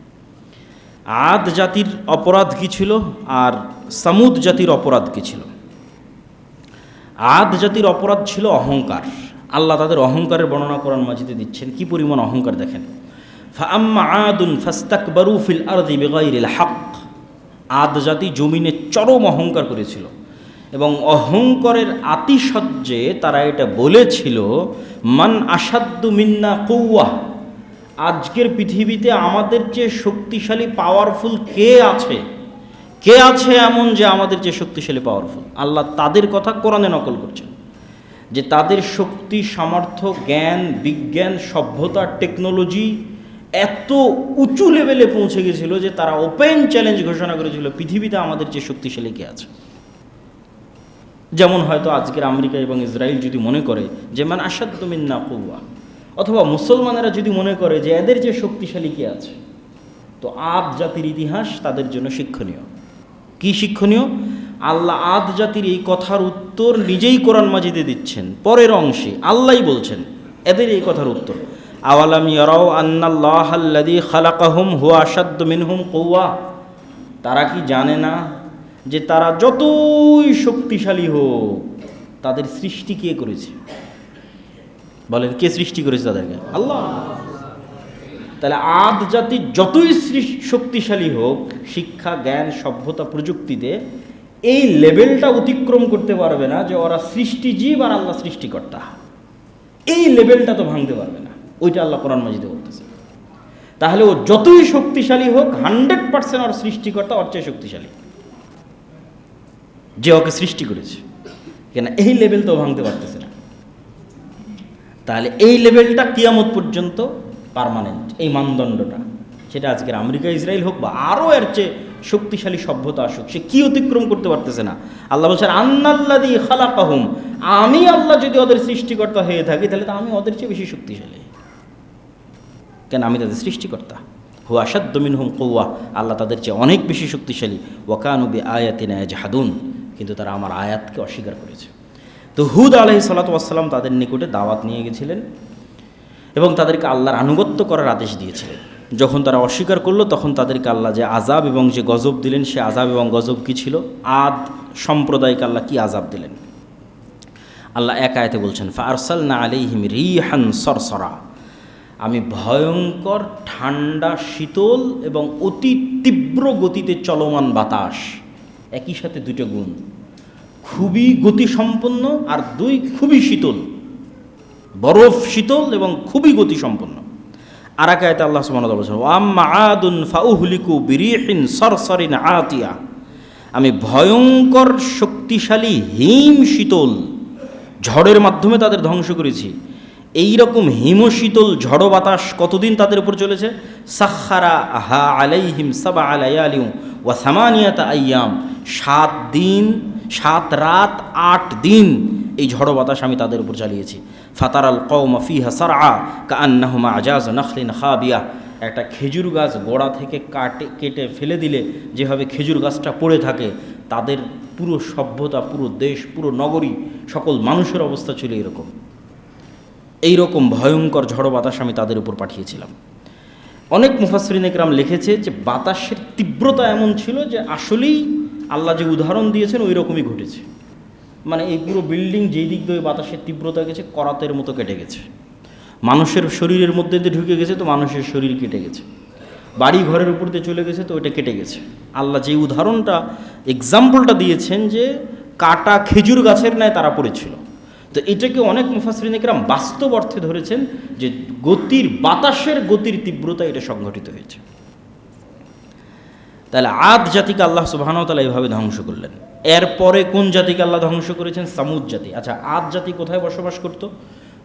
আদ জাতির অপরাধ কী ছিল আর সামুদ জাতির অপরাধ কী ছিল? আদ জাতির অপরাধ ছিল অহংকার। আল্লাহ তাদের অহংকারের বর্ণনা কোরআন মাজিদে দিচ্ছেন। কি পরিমাণ অহংকার দেখেন। ফাআম্মা আদুন ফাস্তাকবারু ফিল আরদি বিগাইরিল হক। আদ জাতি জমিনে চরম অহংকার করেছিল এবং অহংকারের আতিশয্যে তারা এটা বলেছিল, মান আসাদ্দু মিন্না কুওয়া, আজকের পৃথিবীতে আমাদের চেয়ে শক্তিশালী পাওয়ারফুল কে আছে? কে আছে এমন যে আমাদের চেয়ে শক্তিশালী পাওয়ারফুল? আল্লাহ তাদের কথা কোরআনে নকল করছেন যে তাদের শক্তি, সামর্থ্য, জ্ঞান, বিজ্ঞান, সভ্যতা, টেকনোলজি এত উঁচু লেভেলে পৌঁছে গেছিল যে তারা ওপেন চ্যালেঞ্জ ঘোষণা করেছিল, পৃথিবীতে আমাদের চেয়ে শক্তিশালী কে আছে? যেমন হয়তো আজকের আমেরিকা এবং ইসরায়েল যদি মনে করে যে মান আসাদ্দু মিন্না কুওয়া, অথবা মুসলমানেরা যদি মনে করে যে এদের যে শক্তিশালী কে আছে। তো আদ জাতির ইতিহাস তাদের জন্য শিক্ষণীয়। কি শিক্ষণীয়? আল্লাহ আদ জাতির এই কথার উত্তর নিজেই কোরআন মাজিদে দিচ্ছেন। পরের অংশে আল্লাহই বলছেন এদের এই কথার উত্তর, আওয়ালাম ইয়ারাউ আন্নাল্লাহাল্লাযী খালাকাহুম হুয়া আশাদ্দু মিনহুম কুওয়া। তারা কি জানে না যে তারা যতই শক্তিশালী হোক তাদের সৃষ্টি কে করেছে? বলেন, কে সৃষ্টি করেছে তাদেরকে? আল্লাহ। তাহলে আদ জাতি যতই শক্তিশালী হোক শিক্ষা, জ্ঞান, সভ্যতা, প্রযুক্তিতে, এই লেভেলটা অতিক্রম করতে পারবে না যে ওরা সৃষ্টিজীব আর আল্লাহ সৃষ্টিকর্তা। এই লেভেলটা তো ভাঙতে পারবে না। ওইটা আল্লাহ কোরআন মাজিদে বলতেছে। তাহলে ও যতই শক্তিশালী হোক 100% ওর সৃষ্টিকর্তা ওর চেয়ে শক্তিশালী, যে ওকে সৃষ্টি করেছে। কেন? এই লেভেল তো ভাঙতে পারতেছে না। তাহলে এই লেভেলটা কিয়ামত পর্যন্ত পার্মানেন্ট, এই মানদণ্ডটা। সেটা আজকের আমেরিকা, ইসরায়েল হোক বা আরও এর চেয়ে শক্তিশালী সভ্যতা আসুক, সে কি অতিক্রম করতে পারতেছে না। আল্লাহ বলছেন আন্নাল্লাযী খালাকাহুম, আমি আল্লাহ যদি ওদের সৃষ্টিকর্তা হয়ে থাকি তাহলে তো আমি ওদের চেয়ে বেশি শক্তিশালী। কেন? আমি তাদের সৃষ্টিকর্তা। হুয়া আশাদ্দু মিনহুম কুওয়া, আল্লাহ তাদের চেয়ে অনেক বেশি শক্তিশালী। ওয়া কানু বিআয়াতিনা ইয়াজহাদুন, কিন্তু তারা আমার আয়াতকে অস্বীকার করেছে। তো হুদ আলাইহিস সালাতু ওয়াস সালাম তাদের নিকটে দাওয়াত নিয়ে গেছিলেন এবং তাদেরকে আল্লাহর আনুগত্য করার আদেশ দিয়েছিলেন। যখন তারা অস্বীকার করলো তখন তাদেরকে আল্লাহ যে আযাব এবং যে গজব দিলেন, সে আযাব এবং গজব কী ছিল? আদ সম্প্রদায়কে আল্লাহ কি আযাব দিলেন? আল্লাহ এক আয়াতে বলছেন, ফাআরসালনা আলাইহিম রিহান সরসরা, আমি ভয়ঙ্কর ঠান্ডা, শীতল এবং অতি তীব্র গতিতে চলমান বাতাস, একই সাথে দুটো গুণ, খুবই গতিসম্পন্ন আর দুই খুবই শীতল, বরফ শীতল এবং খুবই গতিসম্পন্ন। আর এক আয়াতে আল্লাহ সুবহানাহু ওয়া তাআলা বলেছেন, ওয়াম্মা আদুন ফাউহলিকু বিরিহিন সরসরিন আতিয়া, আমি ভয়ঙ্কর শক্তিশালী হিম শীতল ঝড়ের মাধ্যমে তাদের ধ্বংস করেছি। এই রকম হিমশীতল ঝড়ো বাতাস কতদিন তাদের উপর চলেছে? সাখারা আহা আলাইহিম সাবআ লায়ালিন ওয়া সামানিয়াতা আইয়াম, 7 দিন 7 রাত 8 দিন এই ঝড়ো বাতাস আমি তাদের উপর চালিয়েছি। ফাতারাল কওমা ফিহা সারআ কাআন্নাহুম আজাজ নাখলিন খাবিয়া, একটা খেজুর গাছ গোড়া থেকে কেটে ফেলে দিলে যেভাবে খেজুর গাছটা পড়ে থাকে, তাদের পুরো সভ্যতা, পুরো দেশ, পুরো নগরী, সকল মানুষের অবস্থা ছিল এরকম। এইরকম ভয়ঙ্কর ঝড়ো বাতাস আমি তাদের উপর পাঠিয়েছিলাম। অনেক মুফাসসিরিন ইকরাম লিখেছে যে বাতাসের তীব্রতা এমন ছিল যে আসলেই আল্লাহ যে উদাহরণ দিয়েছেন ওই রকমই ঘটেছে। মানে এই পুরো বিল্ডিং যেই দিক দিয়ে বাতাসের তীব্রতা গেছে করাতের মতো কেটে গেছে, মানুষের শরীরের মধ্যে দিয়ে ঢুকে গেছে তো মানুষের শরীর কেটে গেছে, বাড়ি ঘরের উপর দিয়ে চলে গেছে তো ওইটা কেটে গেছে। আল্লাহ যে উদাহরণটা, এক্সাম্পলটা দিয়েছেন যে কাটা খেজুর গাছের ন্যায় তারা পড়েছিল। তো এটাকে অনেক মুফাসসিরিন ইকরাম বাস্তব অর্থে ধরেছেন যে বাতাসের গতির তীব্রতা এটা সংঘটিত হয়েছে। তাহলে আদ জাতিকে আল্লাহ সুবহানাহু ওয়া তাআলা এইভাবে ধ্বংস করলেন। এরপরে কোন জাতিকে আল্লাহ ধ্বংস করেছেন? সামুদ জাতি। আচ্ছা, আদ জাতি কোথায় বসবাস করত?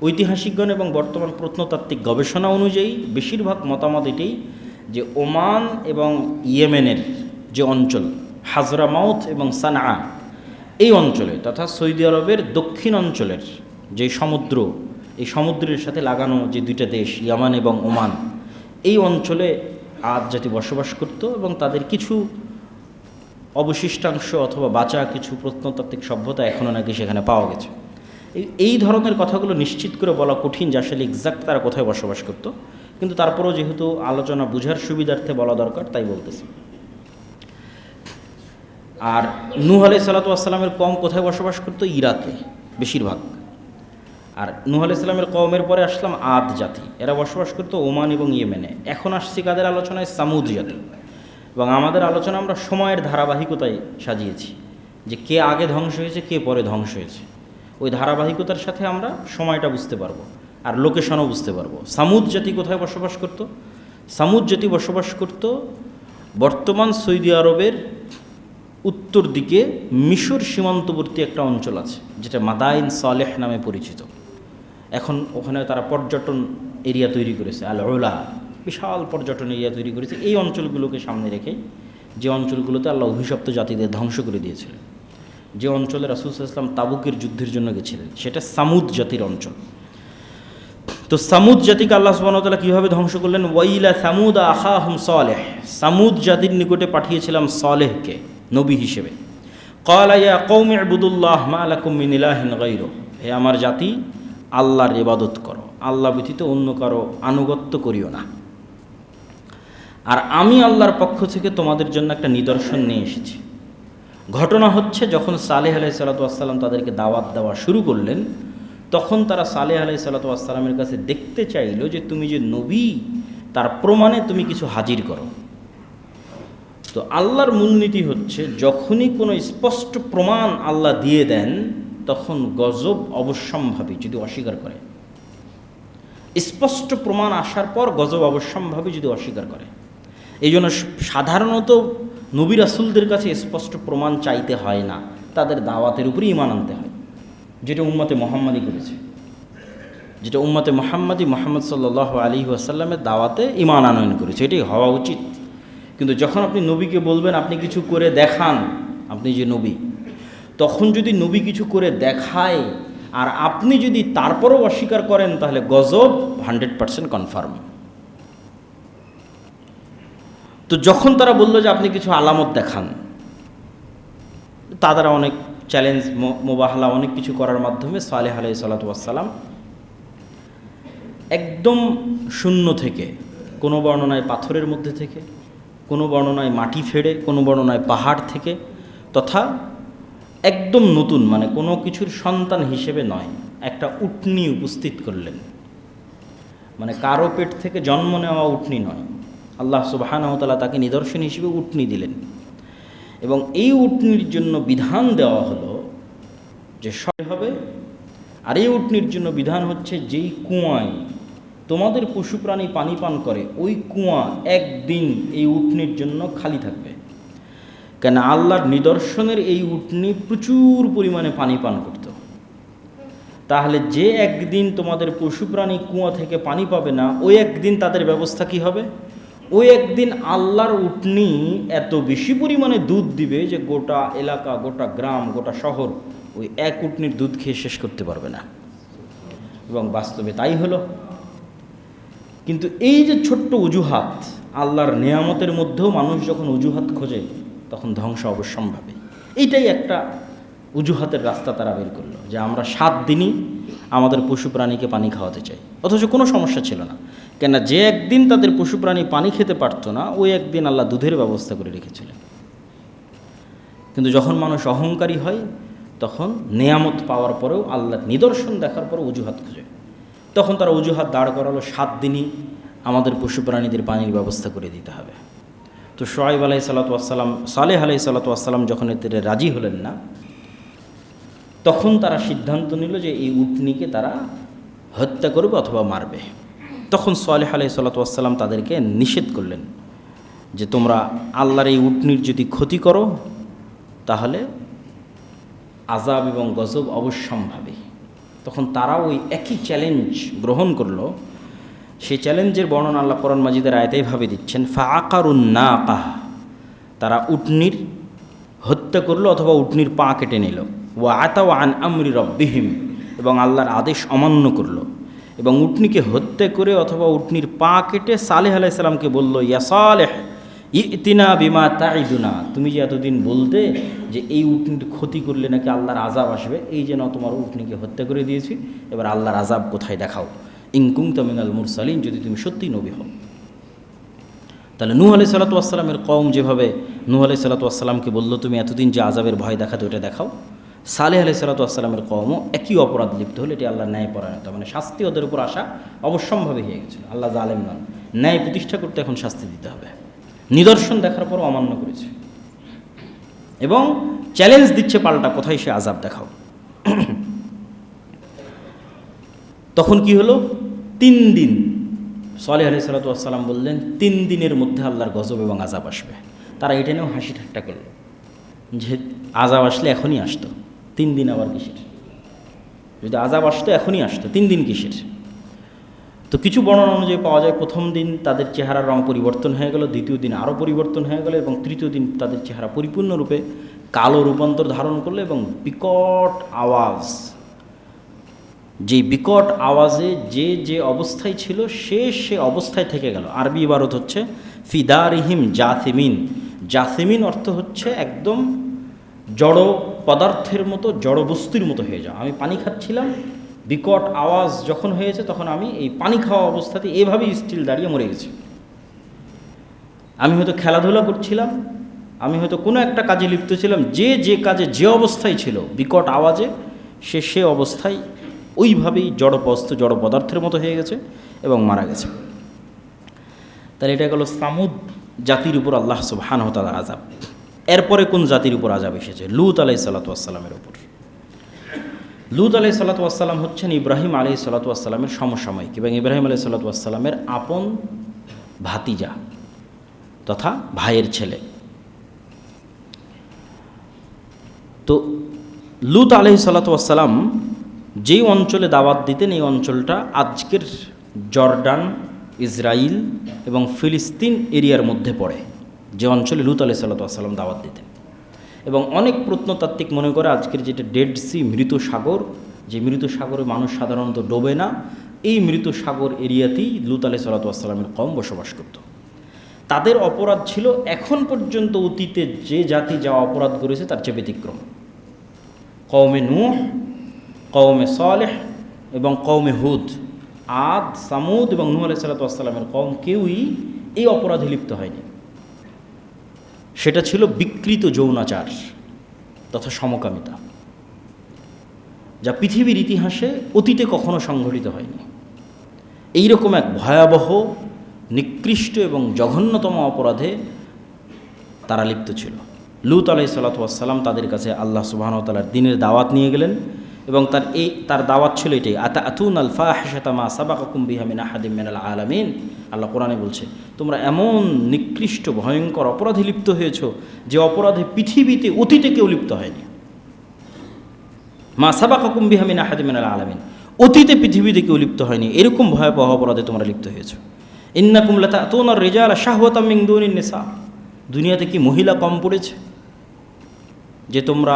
ঐতিহাসিকগণ এবং বর্তমান প্রত্নতাত্ত্বিক গবেষণা অনুযায়ী বেশিরভাগ মতামত এটাই যে ওমান এবং ইয়েমেনের যে অঞ্চল, হাজরামাউত এবং সানআ, এই অঞ্চলে তথা সৌদি আরবের দক্ষিণ অঞ্চলের যে সমুদ্র, এই সমুদ্রের সাথে লাগানো যে দুইটা দেশ ইয়ামান এবং ওমান, এই অঞ্চলে আদ জাতি বসবাস করত এবং তাদের কিছু অবশিষ্টাংশ অথবা বাঁচা কিছু প্রত্নতাত্ত্বিক সভ্যতা এখনও নাকি সেখানে পাওয়া গেছে। এই ধরনের কথাগুলো নিশ্চিত করে বলা কঠিন যে আসলে এক্সাক্ট তারা কোথায় বসবাস করত, কিন্তু তারপরেও যেহেতু আলোচনা বুঝার সুবিধার্থে বলা দরকার তাই বলতেছি। আর নূহ আলাইহিস সালাতু ওয়াস সালামের কওম কোথায় বসবাস করতো? ইরাকে বেশিরভাগ। আর নূহ আলাইহিস সালামের কওমের পরে আসলাম আদ জাতি, এরা বসবাস করতো ওমান এবং ইয়েমেনে। এখন আসছি কাদের আলোচনায়? সামুদ জাতি। এবং আমাদের আলোচনা আমরা সময়ের ধারাবাহিকতায় সাজিয়েছি, যে কে আগে ধ্বংস হয়েছে কে পরে ধ্বংস হয়েছে, ওই ধারাবাহিকতার সাথে আমরা সময়টা বুঝতে পারবো আর লোকেশনও বুঝতে পারবো। সামুদ জাতি কোথায় বসবাস করত? সামুদ জাতি বসবাস করত বর্তমান সৌদি আরবের উত্তর দিকে মিশর সীমান্তবর্তী একটা অঞ্চল আছে যেটা মাদাইন সালেহ নামে পরিচিত। এখন ওখানে তারা পর্যটন এরিয়া তৈরি করেছে, আল ওলা, বিশাল পর্যটন এরিয়া তৈরি করেছে এই অঞ্চলগুলোকে সামনে রেখে, যে অঞ্চলগুলোতে আল্লাহ অভিশপ্ত জাতিদের ধ্বংস করে দিয়েছিলেন, যে অঞ্চলে রাসূল সাল্লাল্লাহু আলাইহি ওয়াসাল্লাম তাবুকের যুদ্ধের জন্য গেছিলেন, সেটা সামুদ জাতির অঞ্চল। তো সামুদ জাতিকে আল্লাহ সুবহানাহু ওয়া তাআলা কীভাবে ধ্বংস করলেন? ওয়াইলা সামুদ আখাহুম সালেহ, সামুদ জাতির নিকটে পাঠিয়েছিলাম সালেহকে নবী হিসেবে। ক্বালা ইয়া কওমি ইবুদুল্লাহ মা লাকুম মিন ইলাহিন গায়রুহু, হে আমার জাতি, আল্লাহর ইবাদত করো, আল্লাহ ব্যতীত অন্য কারো আনুগত্য করিও না। আর আমি আল্লাহর পক্ষ থেকে তোমাদের জন্য একটা নিদর্শন নিয়ে এসেছি। ঘটনা হচ্ছে, যখন সালেহ আলাইহিস সালাতু ওয়াস সালাম তাদেরকে দাওয়াত দেওয়া শুরু করলেন, তখন তারা সালেহ আলাইহিস সালাতু ওয়াস সালামের কাছে দেখতে চাইল যে তুমি যে নবী তার প্রমাণে তুমি কিছু হাজির করো। তো আল্লাহর মূলনীতি হচ্ছে, যখনই কোনো স্পষ্ট প্রমাণ আল্লাহ দিয়ে দেন তখন গজব অবশ্যম্ভাবী যদি অস্বীকার করে। স্পষ্ট প্রমাণ আসার পর গজব অবশ্যম্ভাবী যদি অস্বীকার করে। এই জন্য সাধারণত নবী রাসূলদের কাছে স্পষ্ট প্রমাণ চাইতে হয় না, তাদের দাওয়াতের উপরই ঈমান আনতে হয়, যেটা উম্মতে মুহাম্মাদি করেছে, যেটা উম্মতে মুহাম্মাদি মুহাম্মদ সাল্লাল্লাহু আলাইহি ওয়াসাল্লামের দাওয়াতে ঈমান আনয়ন করেছে, এটাই হওয়া উচিত। কিন্তু যখন আপনি নবীকে বলবেন আপনি কিছু করে দেখান, আপনি যে নবী, তখন যদি নবী কিছু করে দেখায় আর আপনি যদি তারপরেও অস্বীকার করেন, তাহলে গজব 100% কনফার্ম। তো যখন তারা বলল যে আপনি কিছু আলামত দেখান, তারা অনেক চ্যালেঞ্জ মোবাহলা অনেক কিছু করার মাধ্যমে সালেহ আলাইহিস সালাতু ওয়াস সালাম একদম শূন্য থেকে, কোনো বর্ণনায় পাথরের মধ্যে থেকে, কোনো বর্ণনায় মাটি ফেড়ে, কোনো বর্ণনায় পাহাড় থেকে, তথা একদম নতুন, মানে কোনো কিছুর সন্তান হিসেবে নয়, একটা উটনি উপস্থিত করলেন। মানে কারো পেট থেকে জন্ম নেওয়া উটনি নয়, আল্লাহ সুবহানাহু ওয়া তাআলা তাকে নিদর্শন হিসেবে উটনি দিলেন। এবং এই উটনির জন্য বিধান দেওয়া হলো যে সব হবে। আর এই উটনির জন্য বিধান হচ্ছে, যেই কুয়ায় তোমাদের পশু প্রাণী পানি পান করে ওই কুয়া একদিন এই উটনির জন্য খালি থাকবে। কেন? আল্লাহর নিদর্শনের এই উটনি প্রচুর পরিমাণে পানি পান করত। তাহলে যে একদিন তোমাদের পশু প্রাণী কুয়া থেকে পানি পাবে না, ওই একদিন তাদের ব্যবস্থা কি হবে? ওই একদিন আল্লাহর উটনি এত বেশি পরিমাণে দুধ দিবে যে গোটা এলাকা, গোটা গ্রাম, গোটা শহর ওই এক উটনির দুধ খেয়ে শেষ করতে পারবে না। এবং বাস্তবে তাই হলো। কিন্তু এই যে ছোট্ট অজুহাত, আল্লাহর নেয়ামতের মধ্যেও মানুষ যখন অজুহাত খোঁজে তখন ধ্বংস অবশ্যম্ভাবী। এইটাই একটা অজুহাতের রাস্তা তারা বের করলো, যে আমরা 7 দিনই আমাদের পশু প্রাণীকে পানি খাওয়াতে চাই, অথচ কোনো সমস্যা ছিল না। কেন? যে একদিন তাদের পশু প্রাণী পানি খেতে পারতো না, ওই একদিন আল্লাহ দুধের ব্যবস্থা করে রেখেছিলেন। কিন্তু যখন মানুষ অহংকারী হয়, তখন নেয়ামত পাওয়ার পরেও, আল্লাহর নিদর্শন দেখার পরেও অজুহাত খোঁজে। তখন তারা অজুহাত দাঁড় করালো, 7 দিনই আমাদের পশু প্রাণীদের পানির ব্যবস্থা করে দিতে হবে। তো শুআয়ব আলাইহিস সালাতু ওয়াস সালাম, সালেহ আলাইহিস সালাতু ওয়াস সালাম যখন এতে রাজি হলেন না, তখন তারা সিদ্ধান্ত নিল যে এই উটনিকে তারা হত্যা করবে অথবা মারবে। তখন সালেহ আলাইহিস সালাতু ওয়াস সালাম তাদেরকে নিষেধ করলেন যে তোমরা আল্লাহর এই উটনির যদি ক্ষতি করো তাহলে আযাব এবং গজব অবশ্যম্ভাবী। তখন তারা ওই একই চ্যালেঞ্জ গ্রহণ করলো। সেই চ্যালেঞ্জের বর্ণনা আল্লাহ কোরআন মাজিদের আয়াতেই ভাবে দিচ্ছেন, ফাআকারুন নাকাহ, তারা উটনির হত্যা করলো অথবা উটনির পা কেটে নিল। ওয়া আতাউ আন আমরি রব্বিহিম, এবং আল্লাহর আদেশ অমান্য করলো। এবং উটনিকে হত্যা করে অথবা উটনির পা কেটে সালেহ আলাইহিস সালামকে বলল, ইয়া সালেহ, ইতিনা বিমা তাইদুনা, তুমি যে এতদিন বলতে যে এই উটনির ক্ষতি করলে নাকি আল্লাহর আজাব আসবে, এই যে না তোমার উটনিকে হত্যা করে দিয়েছি, এবার আল্লাহর আজাব কোথায় দেখাও। ইনকুম তামিনাল মুরসালিন, যদি তুমি সত্যিই নবী হও। তাহলে নূহ আলাইহিস সালাতু ওয়াস সালামের কওম যেভাবে নূহ আলাইহিস সালাতু ওয়াস সালামকে বলল তুমি এতদিন যে আজাবের ভয় দেখাতে ওটা দেখাও, সালেহ আলাইহিস সালাতু ওয়াস সালামের কওমও একই অপরাধ লিপ্ত হলে এটি আল্লাহর ন্যায়পরায়ণতা, মানে শাস্তি ওদের উপর আসা অবশ্যম্ভাবী হয়ে গেছিল। আল্লাহ জালেম নন, ন্যায় প্রতিষ্ঠা করতে এখন শাস্তি দিতে হবে। নিদর্শন দেখার পরও অমান্য করেছে এবং চ্যালেঞ্জ দিচ্ছে পাল্টা, কোথায় সে আজাব দেখাও। তখন কি হলো, 3 দিন সালেহ আলাইহিস সালাতু ওয়াস সালাম বললেন 3 দিনের মধ্যে আল্লাহর গজব এবং আজাব আসবে। তারা এটা নিয়েও হাসি ঠাট্টা করল যে আজাব আসলে এখনই আসতো, 3 দিন আবার কিসের? যদি আজাব আসতো এখনই আসতো, 3 দিন কিসের? তো কিছু বর্ণনা অনুযায়ী পাওয়া যায় প্রথম দিন তাদের চেহারার রং পরিবর্তন হয়ে গেল, দ্বিতীয় দিন আরও পরিবর্তন হয়ে গেল এবং তৃতীয় দিন তাদের চেহারা পরিপূর্ণরূপে কালো রূপান্তর ধারণ করলো এবং বিকট আওয়াজ, যেই বিকট আওয়াজে যে যে অবস্থায় ছিল সে অবস্থায় থেকে গেল। আরবি ইবারত হচ্ছে ফিদারিহিম জাসিমিন। জাসিমিন অর্থ হচ্ছে একদম জড় পদার্থের মতো, জড় বস্তুর মতো হয়ে যাও। আমি পানি খাচ্ছিলাম, বিকট আওয়াজ যখন হয়েছে তখন আমি এই পানি খাওয়া অবস্থাতে এভাবেই স্টিল দাঁড়িয়ে মরে গেছি। আমি হয়তো খেলাধুলা করছিলাম, আমি হয়তো কোনো একটা কাজে লিপ্ত ছিলাম, যে কাজে যে অবস্থায় ছিল বিকট আওয়াজে সে অবস্থায় ওইভাবেই জড়বস্তু জড় পদার্থের মতো হয়ে গেছে এবং মারা গেছে। তাহলে এটা গেল সামুদ জাতির উপর আল্লাহ সুবহানাহু ওয়া তাআলার আযাব। এরপরে কোন জাতির উপর আযাব এসেছে? লূত আলাইহিস সালাতু ওয়াস সালামের উপর। লূত আলাইহিস সালাতু ওয়াস সালাম হচ্ছেন ইব্রাহিম আলাইহিস সালাতু ওয়াস সালামের সমসাময়িক এবং ইব্রাহিম আলাইহিস সালাতু ওয়াস সালামের আপন ভাতিজা তথা ভাইয়ের ছেলে। তো লূত আলাইহিস সালাতু ওয়াস সালাম যেই অঞ্চলে দাওয়াত দিতেন এই অঞ্চলটা আজকের জর্ডান, ইসরায়েল এবং ফিলিস্তিন এরিয়ার মধ্যে পড়ে, যে অঞ্চলে লূত আলাইহিস সালাতু ওয়াস সালাম দাওয়াত দিতেন। এবং অনেক প্রত্নতাত্ত্বিক মনে করে আজকের যেটা ডেড সি, মৃত সাগর, যে মৃত সাগরে মানুষ সাধারণত ডোবে না, এই মৃত সাগর এরিয়াতেই লূত আলাইহিস সালাতু ওয়াস সালামের কওম বসবাস করত। তাদের অপরাধ ছিল এখন পর্যন্ত অতীতে যে জাতি যা অপরাধ করেছে তার চেয়ে ব্যতিক্রম। কওমে নূহ, কওমে সালেহ এবং কওমে হুদ, আদ, সামুদ এবং নূহ আলাইহিস সালাতু ওয়াস সালামের কওম কেউই এই অপরাধে লিপ্ত হয়নি। সেটা ছিল বিকৃত যৌনাচার তথা সমকামিতা, যা পৃথিবীর ইতিহাসে অতীতে কখনো সংঘটিত হয়নি। এইরকম এক ভয়াবহ, নিকৃষ্ট এবং জঘন্যতম অপরাধে তারা লিপ্ত ছিল। লূত আলাইহিস সালাতু ওয়াস সালাম তাদের কাছে আল্লাহ সুবহানাহু ওয়া তাআলার দ্বীনের দাওয়াত নিয়ে গেলেন এবং তার দাওয়াত ছিল এটাই, আতাতুনাল ফাহিশাতা মা সাবাকাকুম বিহা মিন আহাদিম মিনাল আলামিন। আল্লাহ কোরআনে বলছে তোমরা এমন নিকৃষ্ট ভয়ঙ্কর অপরাধে লিপ্ত হয়েছ যে অপরাধে পৃথিবীতে অতীতে কেউ লিপ্ত হয়নি। মা সাবাকাকুম বিহা মিন আহাদিম মিনাল আলামিন, অতীতে পৃথিবীতে কেউ লিপ্ত হয়নি, এরকম ভয়াবহ অপরাধে তোমরা লিপ্ত হয়েছ। ইন্নাকুম লাতাতুনার রিজালা শাহওয়াতাম মিন দুনিন নিসা, দুনিয়াতে কি মহিলা কম পড়েছে যে তোমরা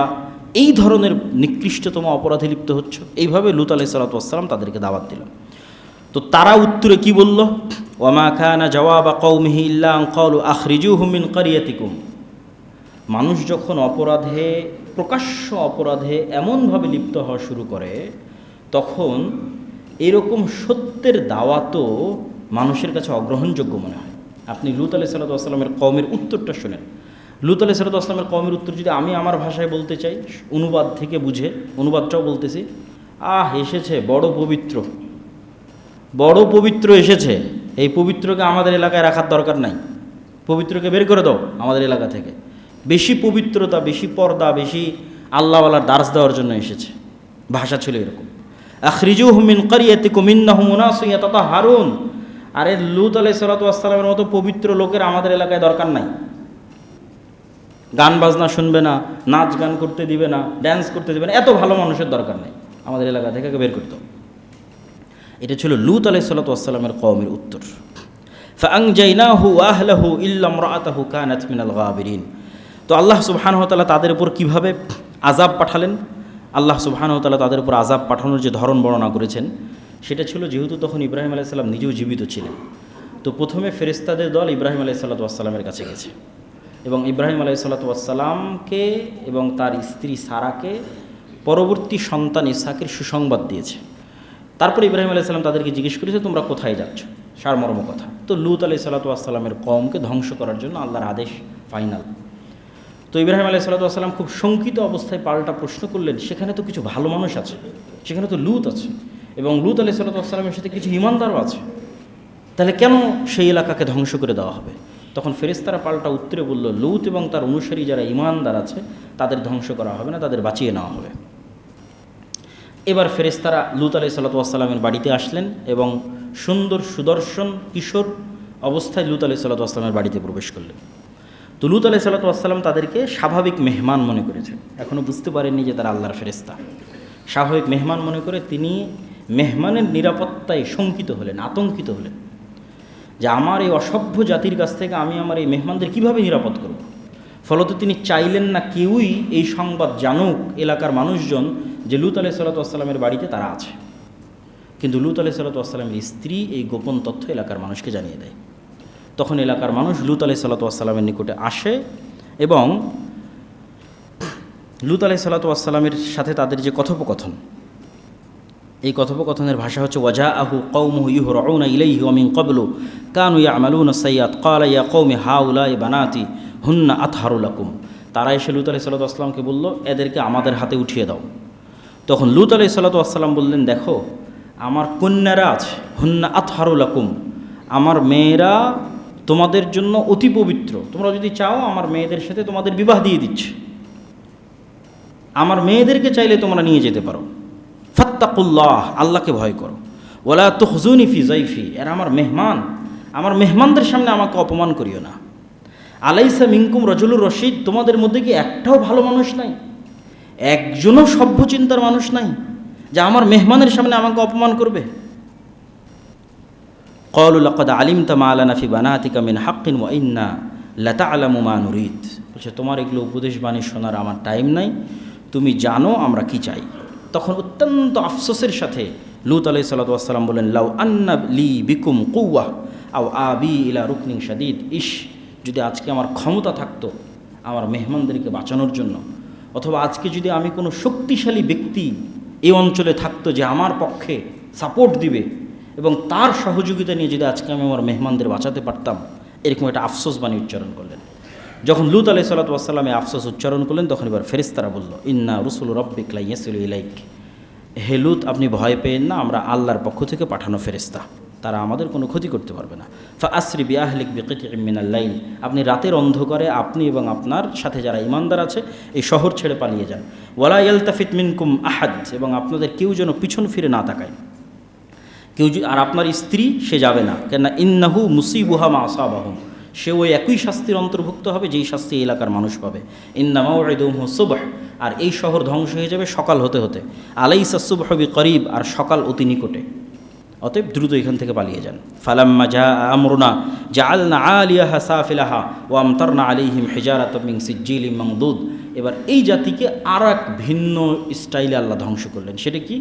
এই ধরনের নিকৃষ্টতম অপরাধে লিপ্ত হচ্ছ? এইভাবে লূত আলাইহিস সালাতু ওয়াস সালাম তাদেরকে দাওয়াত দিল। তো তারা উত্তরে কি বলল? ওয়ামা কানা জাওয়াবা কওমিহি ইল্লা আন ক্বালু আখরিজুহুম মিন ক্বরিয়াতিকুম। মানুষ যখন অপরাধে, প্রকাশ্য অপরাধে এমনভাবে লিপ্ত হওয়া শুরু করে তখন এরকম সত্যের দাওয়াতও মানুষের কাছে অগ্রহণযোগ্য মনে হয়। আপনি লূত আলাইহিস সালাতু ওয়াস সালামের কওমের উত্তরটা শোনেন। লূত আলাইহিস সালাতু ওয়াস সালামের কওমের উত্তর যদি আমি আমার ভাষায় বলতে চাই, অনুবাদ থেকে বুঝে, অনুবাদটাও বলতেছি, এসেছে বড় পবিত্র, বড় পবিত্র এসেছে, এই পবিত্রকে আমাদের এলাকায় রাখার দরকার নাই, পবিত্রকে বের করে দাও আমাদের এলাকা থেকে। বেশি পবিত্রতা, বেশি পর্দা, বেশি আল্লাহওয়ালার দার্স দেওয়ার জন্য এসেছে। ভাষা ছিল এরকম। আখরিজুহুম মিন ক্বরিয়াতিকুম ইন্নাহুম উনাসুন ইয়াতাতাহহারুন। আরে লূত আলাইহিস সালাতু ওয়াস সালামের মতো পবিত্র লোকের আমাদের এলাকায় দরকার নাই। গান বাজনা শুনবে না, নাচ গান করতে দিবে না, ড্যান্স করতে দিবে না, এত ভালো মানুষের দরকার নেই, আমাদের এলাকা থেকে বের করতে। এটা ছিল লূত আলাইহিস সালাতু ওয়াস সালামের কওমের উত্তর। ফাআনজাইনাহু ওয়া আহলাহু ইল্লা ইমরাআতাহু কানাত মিনাল গাবিরিন। তো আল্লাহ সুবহানাহু ওয়া তাআলা তাদের উপর কিভাবে আযাব পাঠালেন, আল্লাহ সুবহানাহু ওয়া তাআলা তাদের উপর আযাব পাঠানোর যে ধরন বর্ণনা করেছেন সেটা ছিল, যেহেতু তখন ইব্রাহিম আলাইহিস সালাম নিজেও জীবিত ছিলেন, তো প্রথমে ফেরেশতাদের দল ইব্রাহিম আলাইহিসসালামের কাছে গেছে এবং ইব্রাহিম আলাইহিসসালামকে এবং তার স্ত্রী সারাকে পরবর্তী সন্তান ইসহাকের সুসংবাদ দিয়েছে। তারপরে ইব্রাহিম আলাইহিসসালাম তাদেরকে জিজ্ঞেস করেছে তোমরা কোথায় যাচ্ছ, সারমর্ম কথা। তো লূত আলাইহিসসালামের কওমকে ধ্বংস করার জন্য আল্লাহর আদেশ ফাইনাল। তো ইব্রাহিম আলাইহিসসালাম খুব শঙ্কিত অবস্থায় পাল্টা প্রশ্ন করলেন, সেখানে তো কিছু ভালো মানুষ আছে, সেখানে তো লূত আছে এবং লূত আলাইহিসসালামের সাথে কিছু ঈমানদারও আছে, তাহলে কেন সেই এলাকাকে ধ্বংস করে দেওয়া হবে? তখন ফেরেশতারা পাল্টা উত্তরে বলল, লূত এবং তার অনুসারী যারা ঈমানদার আছে তাদের ধ্বংস করা হবে না, তাদের বাঁচিয়ে নেওয়া হবে। এবার ফেরেশতারা লূত আলাইহিসসালামের বাড়িতে আসলেন এবং সুন্দর সুদর্শন কিশোর অবস্থায় লূত আলাইহিসসালামের বাড়িতে প্রবেশ করলেন। তো লূত আলাইহিসসালাম তাদেরকে স্বাভাবিক মেহমান মনে করেছেন, এখনও বুঝতে পারেননি যে তারা আল্লাহর ফেরেশতা। স্বাভাবিক মেহমান মনে করে তিনি মেহমানের নিরাপত্তায় শঙ্কিত হলেন, আতঙ্কিত হলেন যে আমার এই অসভ্য জাতির কাছ থেকে আমি আমার এই মেহমানদের কীভাবে নিরাপদ করব। ফলত তিনি চাইলেন না কেউই এই সংবাদ জানুক এলাকার মানুষজন যে লূত আলাইহিসসালামের বাড়িতে তারা আছে। কিন্তু লূত আলাইহিসসালামের স্ত্রী এই গোপন তথ্য এলাকার মানুষকে জানিয়ে দেয়। তখন এলাকার মানুষ লূত আলাইহিসসালামের নিকটে আসে এবং লূত আলাইহিসসালামের সাথে তাদের যে কথোপকথন, এই কথোপকথনের ভাষা হচ্ছে ওয়াজাআহু কওমুহু ইউহরাউনা ইলাইহি ওয়া মিন ক্বাবলু কানু ইয়ামালুনা সাইয়্যাত ক্বালা ইয়া কওমি হাউলাই বানাতি হুন্না আতহারু লাকুম। তারা এসে লূত আলাইহিসসালামকে বলল, এদেরকে আমাদের হাতে উঠিয়ে দাও। তখন লূত আলাইহিসসালাম বললেন, দেখো আমার কন্যারা আছে, হুন্না আতহারু লাকুম, আমার মেয়েরা তোমাদের জন্য অতি পবিত্র, তোমরা যদি চাও আমার মেয়েদের সাথে তোমাদের বিবাহ দিয়ে দিচ্ছে, আমার মেয়েদেরকে চাইলে তোমরা নিয়ে যেতে পারো। ফাত্তাকুল্লাহ, আল্লাহকে ভয় করো। ওয়ালা তুখজুনি ফি যাইফি, এরা আমার মেহমান, আমার মেহমানদের সামনে আমাকে অপমান করিও না। আলাইসা মিনকুম রাজুলুর রশিদ, তোমাদের মধ্যে কি একটাও ভালো মানুষ নাই, একজনও সভ্য চিন্তার মানুষ নাই যে আমার মেহমানের সামনে আমাকে অপমান করবে। ক্বালু লাকাদ আলিমতা মা লানা ফি বানাতিকা মিন হাক্কিন ওয়া ইন্না লাতা'লামু মা নুরিদ, বলছে তোমার এগুলো উপদেশ বাণী শোনার আমার টাইম নাই, তুমি জানো আমরা কি চাই। তখন অত্যন্ত আফসোসের সাথে লূত আলাইহিসসালাম বলেন, লাউ আন্না লি বিকুম কুওয়া আও আবি ইলা রুকনিন শাদীদ, ইস যদি আজকে আমার ক্ষমতা থাকতো আমার মেহমানদেরকে বাঁচানোর জন্য, অথবা আজকে যদি আমি কোনো শক্তিশালী ব্যক্তি এই অঞ্চলে থাকতো যে আমার পক্ষে সাপোর্ট দিবে এবং তার সহযোগিতা নিয়ে যদি আজকে আমি আমার মেহমানদের বাঁচাতে পারতাম, এরকম একটা আফসোস বাণী উচ্চারণ করলেন। যখন লূত আলাইহিসসালাম এই আফসোস উচ্চারণ করলেন তখন এবার ফেরেশতারা বলল, ইন্না রুসুলু রাব্বিক লা ইয়াসিলু ইলাইক, হে লূত আপনি ভয় পেয়েন না, আমরা আল্লাহর পক্ষ থেকে পাঠানো ফেরেশতা, তারা আমাদের কোনো ক্ষতি করতে পারবে না। ফাআসরি বিআহলিক বিকিতইম মিনাল লাইল, আপনি রাতের অন্ধকারে আপনি এবং আপনার সাথে যারা ঈমানদার আছে এই শহর ছেড়ে পালিয়ে যান। ওয়ালা ইয়ালতাফিত মিনকুম আহাদ, এবং আপনাদের কেউ যেন পিছন ফিরে না তাকায়, কেউ আর আপনার স্ত্রী সে যাবে না, কেননা ইন্নাহু মুসিবুহা মা আসাবাহুম, সে ওই একই শাস্তির অন্তর্ভুক্ত হবে যেই শাস্তি এলাকার মানুষ পাবে। ইন্না মাউইদুহুম সুবহ, আর এই শহর ধ্বংস হয়ে যাবে সকাল হতে হতে। আলাইসা সুবহু বিকরিব, আর সকাল অতি নিকটে, অতএব দ্রুত এখান থেকে পালিয়ে যান। ফালাম্মা জা আমরুনা জাআলনা আলিয়াহা সাফিলাহা ওয়া আমতারনা আলাইহিম হিজারাতাম মিন সিজ্জিলিম মামদুদ, এবার এই জাতিকে আর এক ভিন্ন স্টাইলে আল্লাহ ধ্বংস করলেন। সেটা কি?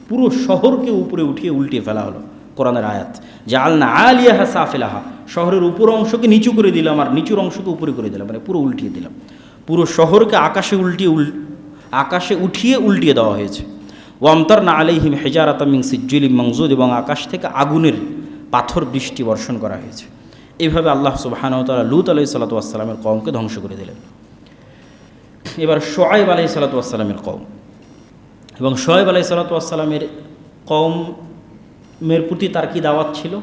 পুরো শহরকে উপরে উঠিয়ে উল্টিয়ে ফেলা হলো। কোরআনের আয়াত, জাআলনা আলিয়াহা সাফিলাহা, শহরের উপর অংশকে নিচু করে দিলাম আর নিচুর অংশকে উপরে করে দিলাম, মানে পুরো উল্টিয়ে দিলাম। পুরো শহরকে আকাশে উঠিয়ে উল্টিয়ে দেওয়া হয়েছে। ওয়ামতারনা আলাইহিম হিজারাতাম মিন সিজ্জিলিম মামদুদ, এবং আকাশ থেকে আগুনের পাথর বৃষ্টি বর্ষণ করা হয়েছে। এইভাবে আল্লাহ সুবহানাহু ওয়া তাআলা লূত আলাইহিসসালামের কওমকে ধ্বংস করে দিলেন। এবার শুআয়ব আলাইহিসসালামের কওম, এবং শুআয়ব আলাইহিসসালামের কওমের প্রতি তার কি দাওয়াত ছিল?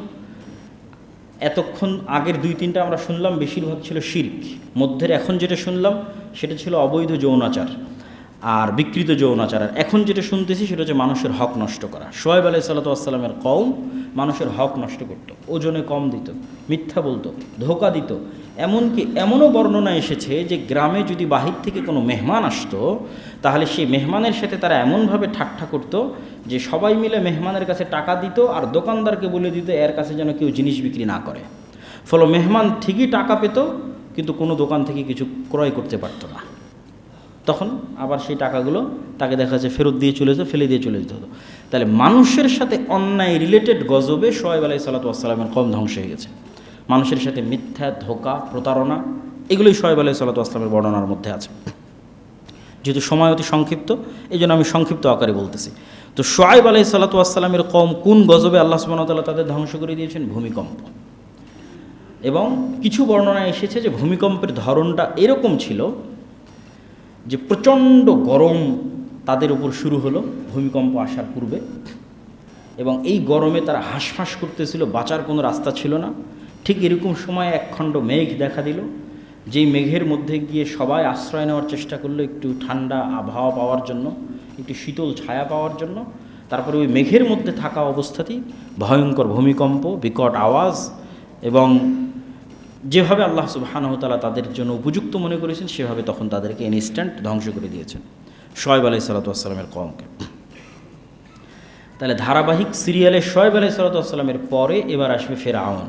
এতক্ষণ আগের 2-3টা আমরা শুনলাম বেশিরভাগ ছিল শিরক, মধ্যের এখন যেটা শুনলাম সেটা ছিল অবৈধ যৌনাচার আর বিকৃত যৌনাচার, আর এখন যেটা শুনতেছি সেটা হচ্ছে মানুষের হক নষ্ট করা। শুআয়ব আলাইহিসসালামের কওম মানুষের হক নষ্ট করত, ওজনে কম দিত, মিথ্যা বলতো, ধোঁকা দিত। এমনকি এমনও বর্ণনা এসেছে যে গ্রামে যদি বাহির থেকে কোনো মেহমান আসতো তাহলে সেই মেহমানের সাথে তারা এমনভাবে ঠাট্টা করতো যে সবাই মিলে মেহমানের কাছে টাকা দিত আর দোকানদারকে বলে দিত এর কাছে যেন কেউ জিনিস বিক্রি না করে। ফলে মেহমান ঠিকই টাকা পেত কিন্তু কোনো দোকান থেকে কিছু ক্রয় করতে পারতো না। তখন আবার সেই টাকাগুলো তাকে দেখা যাচ্ছে ফেরত দিয়ে চলে যেত, ফেলে দিয়ে চলে যেতে হতো। তাহলে মানুষের সাথে অন্যায় রিলেটেড গজবে শুআয়ব আলাইহিসসালামের কওম ধ্বংস হয়ে গেছে। মানুষের সাথে মিথ্যা, ধোঁকা, প্রতারণা, এগুলোই শোয়েব আলাইহিসসালাতু ওয়াসসালামের বর্ণনার মধ্যে আছে। যেহেতু সময় অতি সংক্ষিপ্ত, এই জন্য আমি সংক্ষিপ্ত আকারে বলতেছি। তো শোয়েব আলাইহিসসালাতু ওয়াসসালামের কওম কোন গজবে আল্লাহ সুবহানাহু ওয়া তাআলা তাদের ধ্বংস করে দিয়েছেন? ভূমিকম্প। এবং কিছু বর্ণনায় এসেছে যে ভূমিকম্পের ধরনটা এরকম ছিল যে প্রচণ্ড গরম তাদের উপর শুরু হলো ভূমিকম্প আসার পূর্বে, এবং এই গরমে তারা হাঁসফাঁস করতেছিল, বাঁচার কোনো রাস্তা ছিল না। ঠিক এরকম সময় একখণ্ড মেঘ দেখা দিল, যেই মেঘের মধ্যে গিয়ে সবাই আশ্রয় নেওয়ার চেষ্টা করলো একটু ঠান্ডা আবহাওয়া পাওয়ার জন্য, একটু শীতল ছায়া পাওয়ার জন্য। তারপরে ওই মেঘের মধ্যে থাকা অবস্থাতেই ভয়ঙ্কর ভূমিকম্প, বিকট আওয়াজ, এবং যেভাবে আল্লাহ সুবহানাহু ওয়া তাআলা তাদের জন্য উপযুক্ত মনে করেছেন সেভাবে তখন তাদেরকে ইনস্ট্যান্ট ধ্বংস করে দিয়েছেন শোয়েব আলাইহিসসালাতু ওয়াসসালামের কওমকে। তাহলে ধারাবাহিক সিরিয়ালে শোয়েব আলাইহিসসালাতু ওয়াসসালামের পরে এবার আসবে ফেরাউন,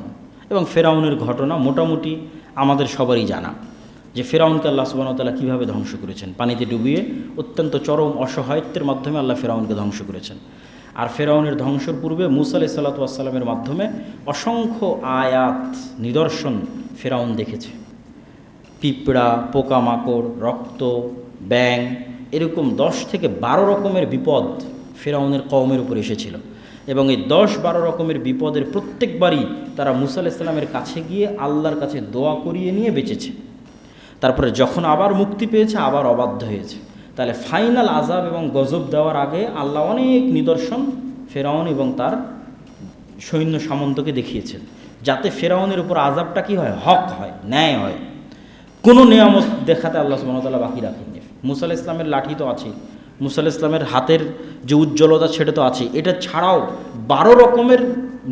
এবং ফেরাউনের ঘটনা মোটামুটি আমাদের সবারই জানা, যে ফেরাউনকে আল্লাহ সুবহানাহু ওয়া তাআলা কীভাবে ধ্বংস করেছেন। পানিতে ডুবিয়ে অত্যন্ত চরম অসহায়ত্বের মাধ্যমে আল্লাহ ফেরাউনকে ধ্বংস করেছেন। আর ফেরাউনের ধ্বংসের পূর্বে মূসা আলাইহিসসালাতু ওয়াসসালামের মাধ্যমে অসংখ্য আয়াত, নিদর্শন ফেরাউন দেখেছে। পিঁপড়া, পোকামাকড়, রক্ত, ব্যাং, এরকম 10 থেকে 12 রকমের বিপদ ফেরাউনের কওমের উপর এসেছিল, এবং এই 10-12 রকমের বিপদের প্রত্যেকবারই তারা মূসা আলাইহিস সালামের কাছে গিয়ে আল্লাহর কাছে দোয়া করিয়ে নিয়ে বেঁচেছে। তারপরে যখন আবার মুক্তি পেয়েছে আবার অবাধ্য হয়েছে। তাহলে ফাইনাল আযাব এবং গজব দেওয়ার আগে আল্লাহ অনেক নিদর্শন ফেরাউন এবং তার সৈন্য সামন্তকে দেখিয়েছেন, যাতে ফেরাউনের উপর আযাবটা কী হয়? হক হয়, ন্যায় হয়। কোনো নিয়ামত দেখাতে আল্লাহ সুবহানাহু ওয়া তাআলা বাকি রাখেননি। মূসা আলাইহিস সালামের লাঠি তো আছে, মূসা আলাইহিস সালামের হাতের যে উজ্জ্বলতা সেটা তো আছে, এটা ছাড়াও 12 রকমের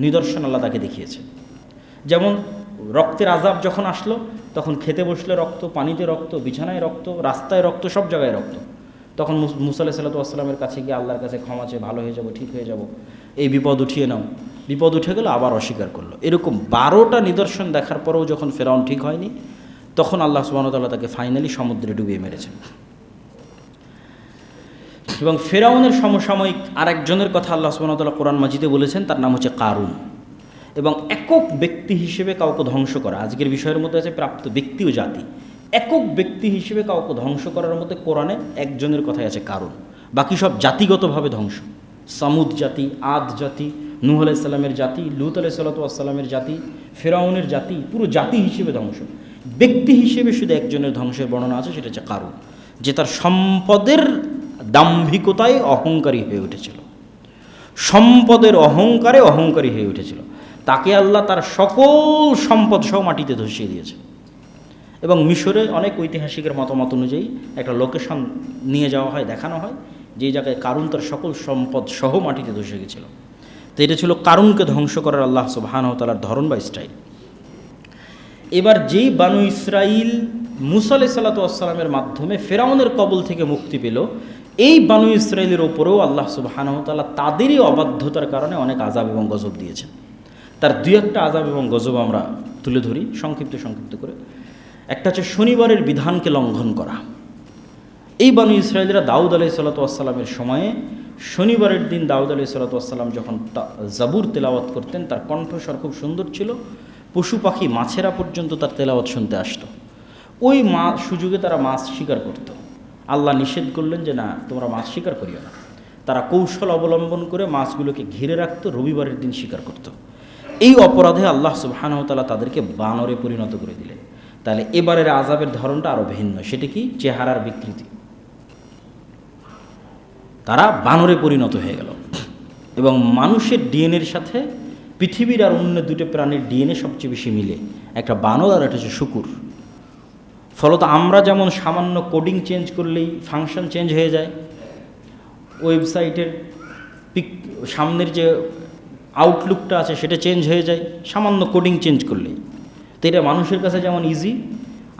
নিদর্শন আল্লাহ তাকে দেখিয়েছে। যেমন রক্তের আযাব যখন আসলো তখন খেতে বসলে রক্ত, পানিতে রক্ত, বিছানায় রক্ত, রাস্তায় রক্ত, সব জায়গায় রক্ত। তখন মূসা আলাইহিসসালাতু ওয়াসসালামের কাছে গিয়ে আল্লাহর কাছে ক্ষমা চেয়ে ভালো হয়ে যাব, ঠিক হয়ে যাব, এই বিপদ উঠিয়ে নাও। বিপদ উঠে গেল, আবার অস্বীকার করলো। এরকম 12টা নিদর্শন দেখার পরেও যখন ফেরাউন ঠিক হয়নি, তখন আল্লাহ সুবহানাহু ওয়া তাআলা তাকে ফাইনালি সমুদ্রে ডুবিয়ে মেরেছেন। এবং ফেরাউনের সমসাময়িক আরেকজনের কথা আল্লাহ সুবহানাহু ওয়া তাআলা কোরআন মাজিদে বলেছেন, তার নাম হচ্ছে কারুন। এবং একক ব্যক্তি হিসেবে কাউকে ধ্বংস করা, আজকের বিষয়ের মধ্যে আছে প্রাপ্ত ব্যক্তি ও জাতি। একক ব্যক্তি হিসেবে কাউকে ধ্বংস করার মধ্যে কোরআনে একজনের কথাই আছে, কারুন। বাকি সব জাতিগতভাবে ধ্বংস। সামুদ জাতি, আদ জাতি, নূহ আলাইহিস সালামের জাতি, লূত আলাইহিসসালাতু ওয়াসসালামের জাতি, ফেরাউনের জাতি, পুরো জাতি হিসেবে ধ্বংস। ব্যক্তি হিসেবে শুধু একজনের ধ্বংসের বর্ণনা আছে, সেটা হচ্ছে কারুন, যে তার সম্পদের দাম্ভিকতায় অহংকারী হয়ে উঠেছিল, সম্পদের অহংকারে অহংকারী হয়ে উঠেছিল। তাকে আল্লাহ তার সকল সম্পদ সহ মাটিতে ধসিয়ে দিয়েছে। এবং মিশরে অনেক ঐতিহাসিকের মতামত অনুযায়ী একটা লোকেশন নিয়ে যাওয়া হয়, দেখানো হয় যে জায়গায় কারুন তার সকল সম্পদ সহ মাটিতে ধসে গেছিল। তো এটা ছিল কারুনকে ধ্বংস করার আল্লাহ সুবহানাহু ওয়া তাআলার ধরন বা স্টাইল। এবার যেই বানু ইসরাইল মূসা আলাইহিসসালাতু ওয়াসসালামের মাধ্যমে ফেরাউনের কবল থেকে মুক্তি পেল, এই বানু ইসরাইলের ওপরেও আল্লাহ সুবহানাহু ওয়া তাআলা তাদেরই অবাধ্যতার কারণে অনেক আযাব এবং গজব দিয়েছেন। তার 2-1টা আযাব এবং গজব আমরা তুলে ধরি সংক্ষিপ্ত করে। একটা হচ্ছে শনিবারের বিধানকে লঙ্ঘন করা। এই বানু ইসরাইলরা দাউদ আলাইহিসসালাতু ওয়াসসালামের সময়ে শনিবারের দিন দাউদ আলাইহিসসালাতু ওয়াসসালাম যখন জাবুর তেলাওয়াত করতেন, তার কণ্ঠস্বর খুব সুন্দর ছিল, পশু পাখি মাছেরা পর্যন্ত তার তেলাওয়াত শুনতে আসতো। ওই সুযোগে তারা মাছ শিকার করত। আল্লাহ নিষেধ করলেন যে না, তোমরা মাছ শিকার করিও না। তারা কৌশল অবলম্বন করে মাছগুলোকে ঘিরে রাখতো, রবিবারের দিন শিকার করত। এই অপরাধে আল্লাহ সুবহানাহু ওয়া তাআলা তাদেরকে বানরে পরিণত করে দিলেন। তাহলে এবারের আযাবের ধরনটা আরও ভিন্ন। সেটা কি? চেহারার বিকৃতি। তারা বানরে পরিণত হয়ে গেল। এবং মানুষের ডিএনএর সাথে পৃথিবীর আর অন্য 2টি প্রাণীর ডিএনএ সবচেয়ে বেশি মিলে, একটা বানর আর একটা হচ্ছে শুকুর। ফলত আমরা যেমন সামান্য কোডিং চেঞ্জ করলেই ফাংশন চেঞ্জ হয়ে যায়, ওয়েবসাইটের সামনের যে আউটলুকটা আছে সেটা চেঞ্জ হয়ে যায় সামান্য কোডিং চেঞ্জ করলেই। তো এটা মানুষের কাছে যেমন ইজি,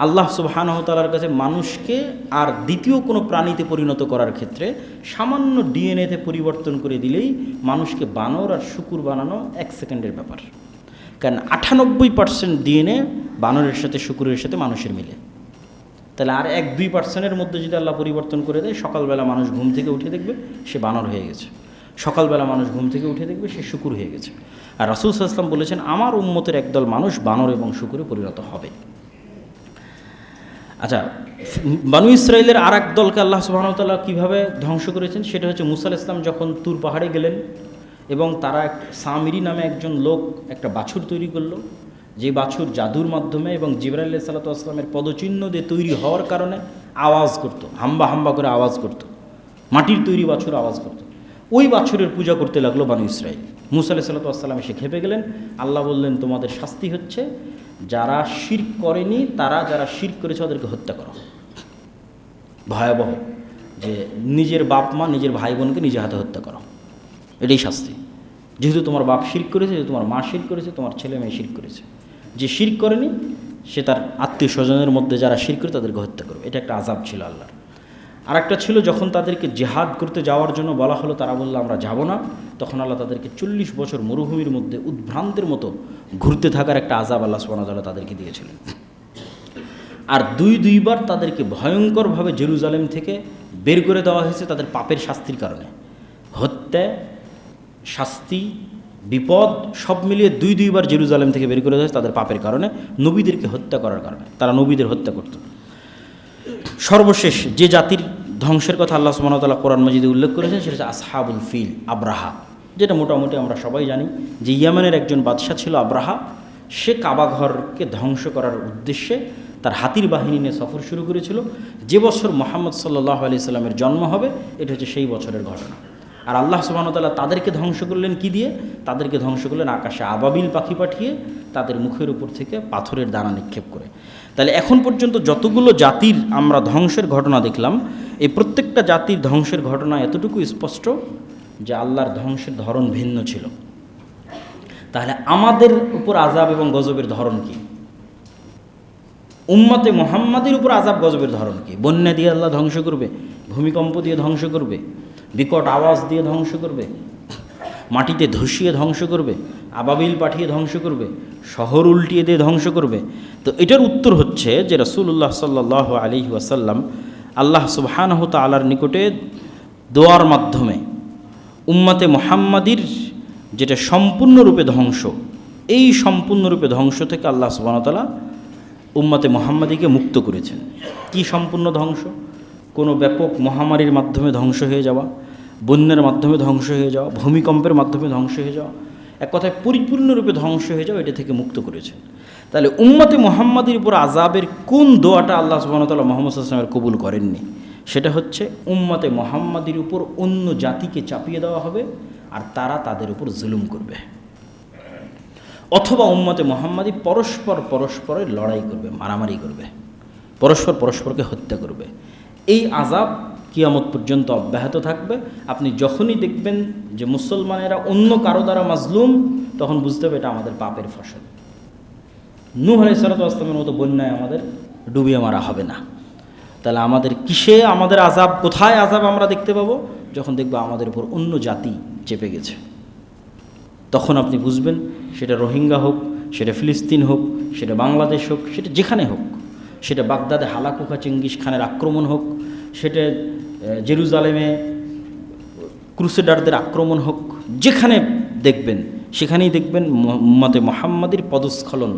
আল্লাহ সুবহানাহু ওয়া তাআলার কাছে মানুষকে আর দ্বিতীয় কোনো প্রাণীতে পরিণত করার ক্ষেত্রে সামান্য ডিএনএতে পরিবর্তন করে দিলেই মানুষকে বানর আর শুকুর বানানো 1 সেকেন্ডের ব্যাপার। কারণ 98% ডিএনএ বানরের সাথে শুকুরের সাথে মানুষের মিলে। তাহলে আর 1-2% মধ্যে যদি আল্লাহ পরিবর্তন করে দেয়, সকালবেলা মানুষ ঘুম থেকে উঠে দেখবে সে বানর হয়ে গেছে। সকালবেলা মানুষ ঘুম থেকে উঠে দেখবে সে শূকর হয়ে গেছে। আর রাসূল সাল্লাল্লাহু আলাইহি ওয়াসাল্লাম বলেছেন, আমার উম্মতের একদল মানুষ বানর এবং শূকরে পরিণত হবে। আচ্ছা, বানু ইসরাইলের আর এক দলকে আল্লাহ সুবহানাহু ওয়া তাআলা কীভাবে ধ্বংস করেছেন সেটা হচ্ছে, মুসা আলাইহিস সালাম যখন তুর পাহাড়ে গেলেন এবং তারা সামিরি নামে একজন লোক একটা বাছুর তৈরি করলো, যে বাছুর জাদুর মাধ্যমে এবং জিবরাইল আলাইহিস সালাতু ওয়াস সালামের পদচিহ্ন দিয়ে তৈরি হওয়ার কারণে আওয়াজ করত, হাম্বা হাম্বা করে আওয়াজ করত, মাটির তৈরি বাছুর আওয়াজ করত। ওই বাছুরের পূজা করতে লাগলো বানু ইসরাইল। মুসা আলাইহিস সালাতু ওয়াস সালাম এসে খেপে গেলেন। আল্লাহ বললেন, তোমাদের শাস্তি হচ্ছে যারা শিরক করেনি, তারা যারা শিরক করেছে ওদেরকে হত্যা করো। ভয়াবহ, যে নিজের বাপ মা নিজের ভাই বোনকে নিজে হাতে হত্যা করো, এটাই শাস্তি। যেহেতু তোমার বাপ শিরক করেছে, যেহেতু তোমার মা শিরক করেছে, তোমার ছেলে মেয়ে শিরক করেছে, যে শিরক করেনি সে তার আত্মীয় স্বজনের মধ্যে যারা শিরক করে তাদেরকে হত্যা করবে। এটা একটা আযাব ছিল আল্লাহর। আর একটা ছিল, যখন তাদেরকে জিহাদ করতে যাওয়ার জন্য বলা হলো, তারা বললো আমরা যাব না, তখন আল্লাহ তাদেরকে 40 বছর মরুভূমির মধ্যে উদ্ভ্রান্তের মতো ঘুরতে থাকার একটা আযাব আল্লাহ সুবহানাহু ওয়া তাআলা তাদেরকে দিয়েছিলেন। আর দুইবার তাদেরকে ভয়ঙ্করভাবে জেরুজালেম থেকে বের করে দেওয়া হয়েছে তাদের পাপের শাস্তির কারণে। হত্যা, শাস্তি, বিপদ সব মিলিয়ে দুইবার জেরুজালেম থেকে বের করে দেওয়া হয়েছে তাদের পাপের কারণে, নবীদেরকে হত্যা করার কারণে। তারা নবীদের হত্যা করত। সর্বশেষ যে জাতির ধ্বংসের কথা আল্লাহ সুবহানাহু ওয়া তাআলা কোরআন মাজিদে উল্লেখ করেছেন সেটা হচ্ছে আসহাবুল ফিল, আব্রাহা, যেটা মোটামুটি আমরা সবাই জানি যে ইয়ামানের একজন বাদশা ছিল আব্রাহা। সে কাবা ঘরকে ধ্বংস করার উদ্দেশ্যে তার হাতির বাহিনী নিয়ে সফর শুরু করেছিল। যে বছর মুহাম্মদ সাল্লাল্লাহু আলাইহি সাল্লামের জন্ম হবে, এটা হচ্ছে সেই বছরের ঘটনা। আর আল্লাহ সুবহানাহু ওয়া তাআলা তাদেরকে ধ্বংস করলেন কি দিয়ে? তাদেরকে ধ্বংস করলেন আকাশে আবাবিল পাখি পাঠিয়ে তাদের মুখের উপর থেকে পাথরের দানা নিক্ষেপ করে। তাহলে এখন পর্যন্ত যতগুলো জাতির আমরা ধ্বংসের ঘটনা দেখলাম, এই প্রত্যেকটা জাতির ধ্বংসের ঘটনা এতটুকু স্পষ্ট যে আল্লাহর ধ্বংসের ধরন ভিন্ন ছিল। তাহলে আমাদের উপর আযাব এবং গজবের ধরন কি? উম্মতে মুহাম্মাদের উপর আযাব গজবের ধরন কি? বন্যা দিয়ে আল্লাহ ধ্বংস করবে, ভূমিকম্প দিয়ে ধ্বংস করবে, বিকট আওয়াজ দিয়ে ধ্বংস করবে, মাটিতে ধসিয়ে ধ্বংস করবে, আবাবিল পাঠিয়ে ধ্বংস করবে, শহর উল্টিয়ে দিয়ে ধ্বংস করবে। তো এটার উত্তর হচ্ছে যে রাসূলুল্লাহ সাল্লাল্লাহু আলাইহি ওয়াসাল্লাম আল্লাহ সুবহানাহু ওয়া তাআলার নিকটে দোয়ার মাধ্যমে উম্মতে মুহাম্মাদির যেটা সম্পূর্ণরূপে ধ্বংস, এই সম্পূর্ণরূপে ধ্বংস থেকে আল্লাহ সুবহানাহু ওয়া তাআলা উম্মতে মুহাম্মাদিকে মুক্ত করেছেন। কি সম্পূর্ণ ধ্বংস? কোনো ব্যাপক মহামারীর মাধ্যমে ধ্বংস হয়ে যাওয়া, বন্যার মাধ্যমে ধ্বংস হয়ে যাওয়া, ভূমিকম্পের মাধ্যমে ধ্বংস হয়ে যাওয়া, এক কথায় পরিপূর্ণরূপে ধ্বংস হয়ে যাওয়া, এটা থেকে মুক্ত করেছেন। তাহলে উম্মতে মুহাম্মাদির উপর আযাবের কোন দোয়াটা আল্লাহ সুবহানাহু ওয়া তাআলা মুহাম্মদ সাল্লাল্লাহু আলাইহি ওয়াসাল্লামের কবুল করেননি? সেটা হচ্ছে উম্মতে মুহাম্মাদির উপর অন্য জাতিকে চাপিয়ে দেওয়া হবে আর তারা তাদের উপর জুলুম করবে, অথবা উম্মতে মুহাম্মাদি পরস্পরের লড়াই করবে, মারামারি করবে, পরস্পরকে হত্যা করবে। এই আযাব কিয়ামত পর্যন্ত অব্যাহত থাকবে। আপনি যখনই দেখবেন যে মুসলমানেরা অন্য কারো দ্বারা মাজলুম, তখন বুঝতে হবে এটা আমাদের পাপের ফসল। নূহ আলাইহিস সালাতু ওয়াস সালামের মতো বন্যায় আমাদের ডুবিয়ে মারা হবে না। তাহলে আমাদের কিসে আমাদের আযাব, কোথায় আযাব আমরা দেখতে পাবো? যখন দেখবো আমাদের উপর অন্য জাতি চেপে গেছে, তখন আপনি বুঝবেন, সেটা রোহিঙ্গা হোক, সেটা ফিলিস্তিন হোক, সেটা বাংলাদেশ হোক, সেটা যেখানে হোক, সেটা বাগদাদে হালাকুখা চেঙ্গিস খানের আক্রমণ হোক, সেটা জেরুজালেমে ক্রুসেডারদের আক্রমণ হোক, যেখানে দেখবেন সেখানেই দেখবেন উম্মতে মুহাম্মাদির পদস্খলন,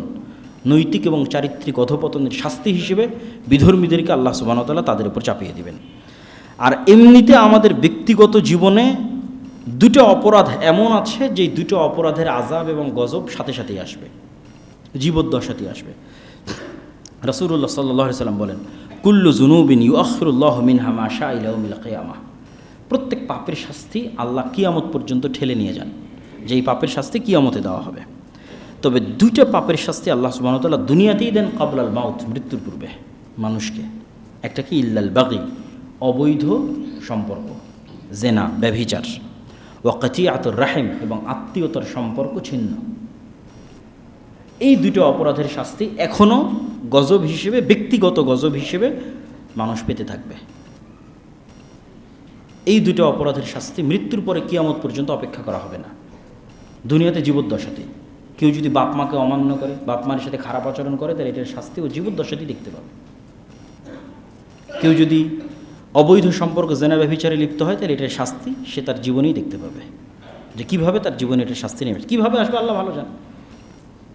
নৈতিক এবং চারিত্রিক অধপতনের শাস্তি হিসেবে বিধর্মীদেরকে আল্লাহ সুবহানাহু ওয়া তাআলা তাদের উপর চাপিয়ে দিবেন। আর এমনিতে আমাদের ব্যক্তিগত জীবনে দুটো অপরাধ এমন আছে যে দুটো অপরাধের আযাব এবং গজব সাথে সাথেই আসবে, জীবদ্দশাতেই আসবে। রাসূলুল্লাহ সাল্লাল্লাহু আলাইহি ওয়াসাল্লাম বলেন, কুল্লু যুনুবিন ইউআখিরুল্লাহু মিনহা মা শাআ ইলা ইয়াউমিল কিয়ামাহ। প্রত্যেক পাপের শাস্তি আল্লাহ কিয়ামত পর্যন্ত ঠেলে নিয়ে যান, যে এই পাপের শাস্তি কিয়ামতে দেওয়া হবে। তবে দুইটা পাপের শাস্তি আল্লাহ সুবহানাহু ওয়া তাআলা দুনিয়াতেই দেন, ক্বাবলাল মাউত, মৃত্যুর পূর্বে মানুষকে। একটা কি? ইল্লাল বাগি, অবৈধ সম্পর্ক, জেনা, ব্যভিচার, ওয়া কাতিআতুর রাহিম, এবং আত্মীয়তার সম্পর্ক ছিন্ন। এই দুটো অপরাধের শাস্তি এখনও গজব হিসেবে, ব্যক্তিগত গজব হিসেবে মানুষ পেতে থাকবে। এই দুটো অপরাধের শাস্তি মৃত্যুর পরে কিয়ামত পর্যন্ত অপেক্ষা করা হবে না। দুনিয়াতে জীবদ্দশাতেই কেউ যদি বাপ মাকে অমান্য করে, বাপ মায়ের সাথে খারাপ আচরণ করে, তাহলে এটার শাস্তি ও জীবদ্দশাতেই দেখতে পাবে। কেউ যদি অবৈধ সম্পর্ক জেনা ব্যভিচারে লিপ্ত হয়, তাহলে এটার শাস্তি সে তার জীবনেই দেখতে পাবে, যে কীভাবে তার জীবনে এটার শাস্তি নেবে। কীভাবে আসবে আল্লাহ ভালো জানে,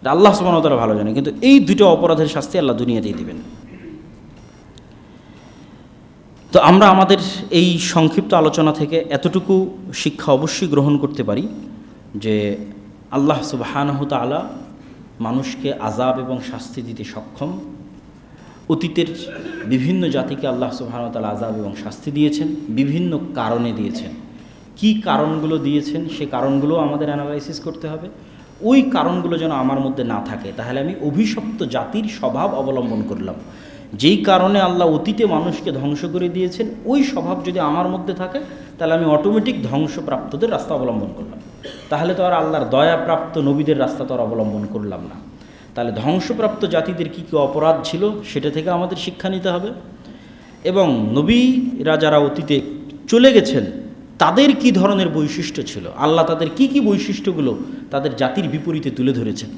আল্লাহ সুবহানাহু ওয়া তাআলা ভালো জানে, কিন্তু এই দুটো অপরাধের শাস্তি আল্লাহ দুনিয়াতেই দিবেন। তো আমরা আমাদের এই সংক্ষিপ্ত আলোচনা থেকে এতটুকু শিক্ষা অবশ্যই গ্রহণ করতে পারি যে আল্লাহ সুবহানাহু ওয়া তাআলা মানুষকে আযাব এবং শাস্তি দিতে সক্ষম। অতীতের বিভিন্ন জাতিকে আল্লাহ সুবহানাহু ওয়া তাআলা আযাব এবং শাস্তি দিয়েছেন, বিভিন্ন কারণে দিয়েছেন। কি কারণগুলো দিয়েছেন সে কারণগুলো আমাদের অ্যানালাইসিস করতে হবে। ওই কারণগুলো যেন আমার মধ্যে না থাকে, তাহলে আমি অভিশপ্ত জাতির স্বভাব অবলম্বন করলাম। যেই কারণে আল্লাহ অতীতে মানুষকে ধ্বংস করে দিয়েছেন, ওই স্বভাব যদি আমার মধ্যে থাকে, তাহলে আমি অটোমেটিক ধ্বংসপ্রাপ্তদের রাস্তা অবলম্বন করলাম। তাহলে তো আর আল্লাহর দয়াপ্রাপ্ত নবীদের রাস্তা তো আর অবলম্বন করলাম না। তাহলে ধ্বংসপ্রাপ্ত জাতিদের কী কী অপরাধ ছিল সেটা থেকে আমাদের শিক্ষা নিতে হবে, এবং নবীরা যারা অতীতে চলে গেছেন তাদের কি ধরনের বৈশিষ্ট্য ছিল, আল্লাহ তাদের কি কি বৈশিষ্ট্যগুলো তাদের জাতির বিপরীতে তুলে ধরেছেন,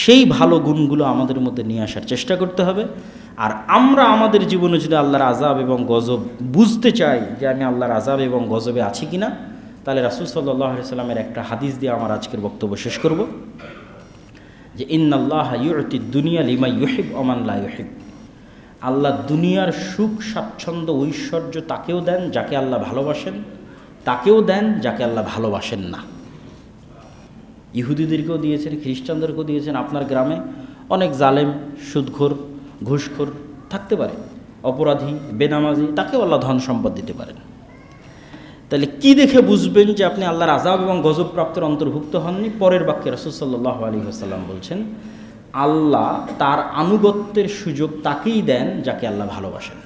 সেই ভালো গুণগুলো আমাদের মধ্যে নিয়ে আসার চেষ্টা করতে হবে। আর আমরা আমাদের জীবনে যদি আল্লাহর আযাব এবং গজব বুঝতে চাই যে আমি আল্লাহর আযাব এবং গজবে আছি কিনা, তাহলে রাসূল সাল্লাল্লাহু আলাইহি সাল্লামের একটা হাদিস দিয়ে আমার আজকের বক্তব্য শেষ করব, যে ইন্নাল্লাহা ইউতিদ দুনিয়া লিমান ইউহিব ওয়া মান লা ইউহিব। আল্লাহ দুনিয়ার সুখ স্বাচ্ছন্দ্য ঐশ্বর্য তাকেও দেন যাকে আল্লাহ ভালোবাসেন, তাকেও দেন যাকে আল্লাহ ভালোবাসেন না। ইহুদিদেরকেও দিয়েছেন, খ্রিস্টানদেরকেও দিয়েছেন। আপনার গ্রামে অনেক জালেম, সুদখোর, ঘুষখোর থাকতে পারে, অপরাধী, বেনামাজি, তাকেও আল্লাহ ধন সম্পদ দিতে পারেন। তাহলে কি দেখে বুঝবেন যে আপনি আল্লাহর আযাব এবং গজব প্রাপ্তের অন্তর্ভুক্ত হননি? পরের বাক্যে রাসূল সাল্লাল্লাহু আলাইহি ওয়াসাল্লাম বলছেন, আল্লাহ তার আনুগত্যের সুযোগ তাকেই দেন যাকে আল্লাহ ভালোবাসেন।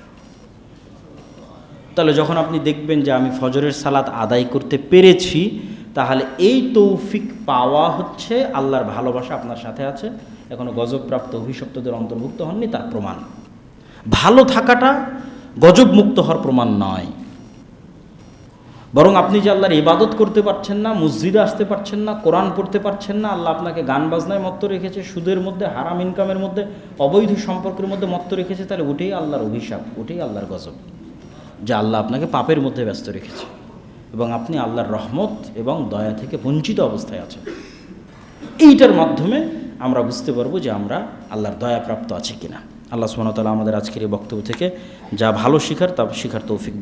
তাহলে যখন আপনি দেখবেন যে আমি ফজরের সালাত আদায় করতে পেরেছি, তাহলে এই তৌফিক পাওয়া হচ্ছে আল্লাহর ভালোবাসা আপনার সাথে আছে, এখনও গজবপ্রাপ্ত অভিশপ্তদের অন্তর্ভুক্ত হননি তার প্রমাণ। ভালো থাকাটা গজব মুক্ত হওয়ার প্রমাণ নয়, বরং আপনি যে আল্লাহর ইবাদত করতে পারছেন না, মসজিদে আসতে পারছেন না, কোরআন পড়তে পারছেন না, আল্লাহ আপনাকে গান বাজনায় মত্ত রেখেছে, সুদের মধ্যে, হারাম ইনকামের মধ্যে, অবৈধ সম্পর্কের মধ্যে মত্ত রেখেছে, তাহলে ওটাই আল্লাহর অভিশাপ, ওটাই আল্লাহর গজব, যা আল্লাহ আপনাকে পাপের মধ্যে ব্যস্ত রেখেছে এবং আপনি আল্লাহর রহমত এবং দয়া থেকে বঞ্চিত অবস্থায় আছেন। এইটার মাধ্যমে আমরা বুঝতে পারবো যে আমরা আল্লাহর দয়াপ্রাপ্ত আছি কিনা। আল্লাহ সুবহানাহু ওয়া তাআলা আমাদের আজকের এই বক্তব্য থেকে যা ভালো শিখার তা শিখার তৌফিক দান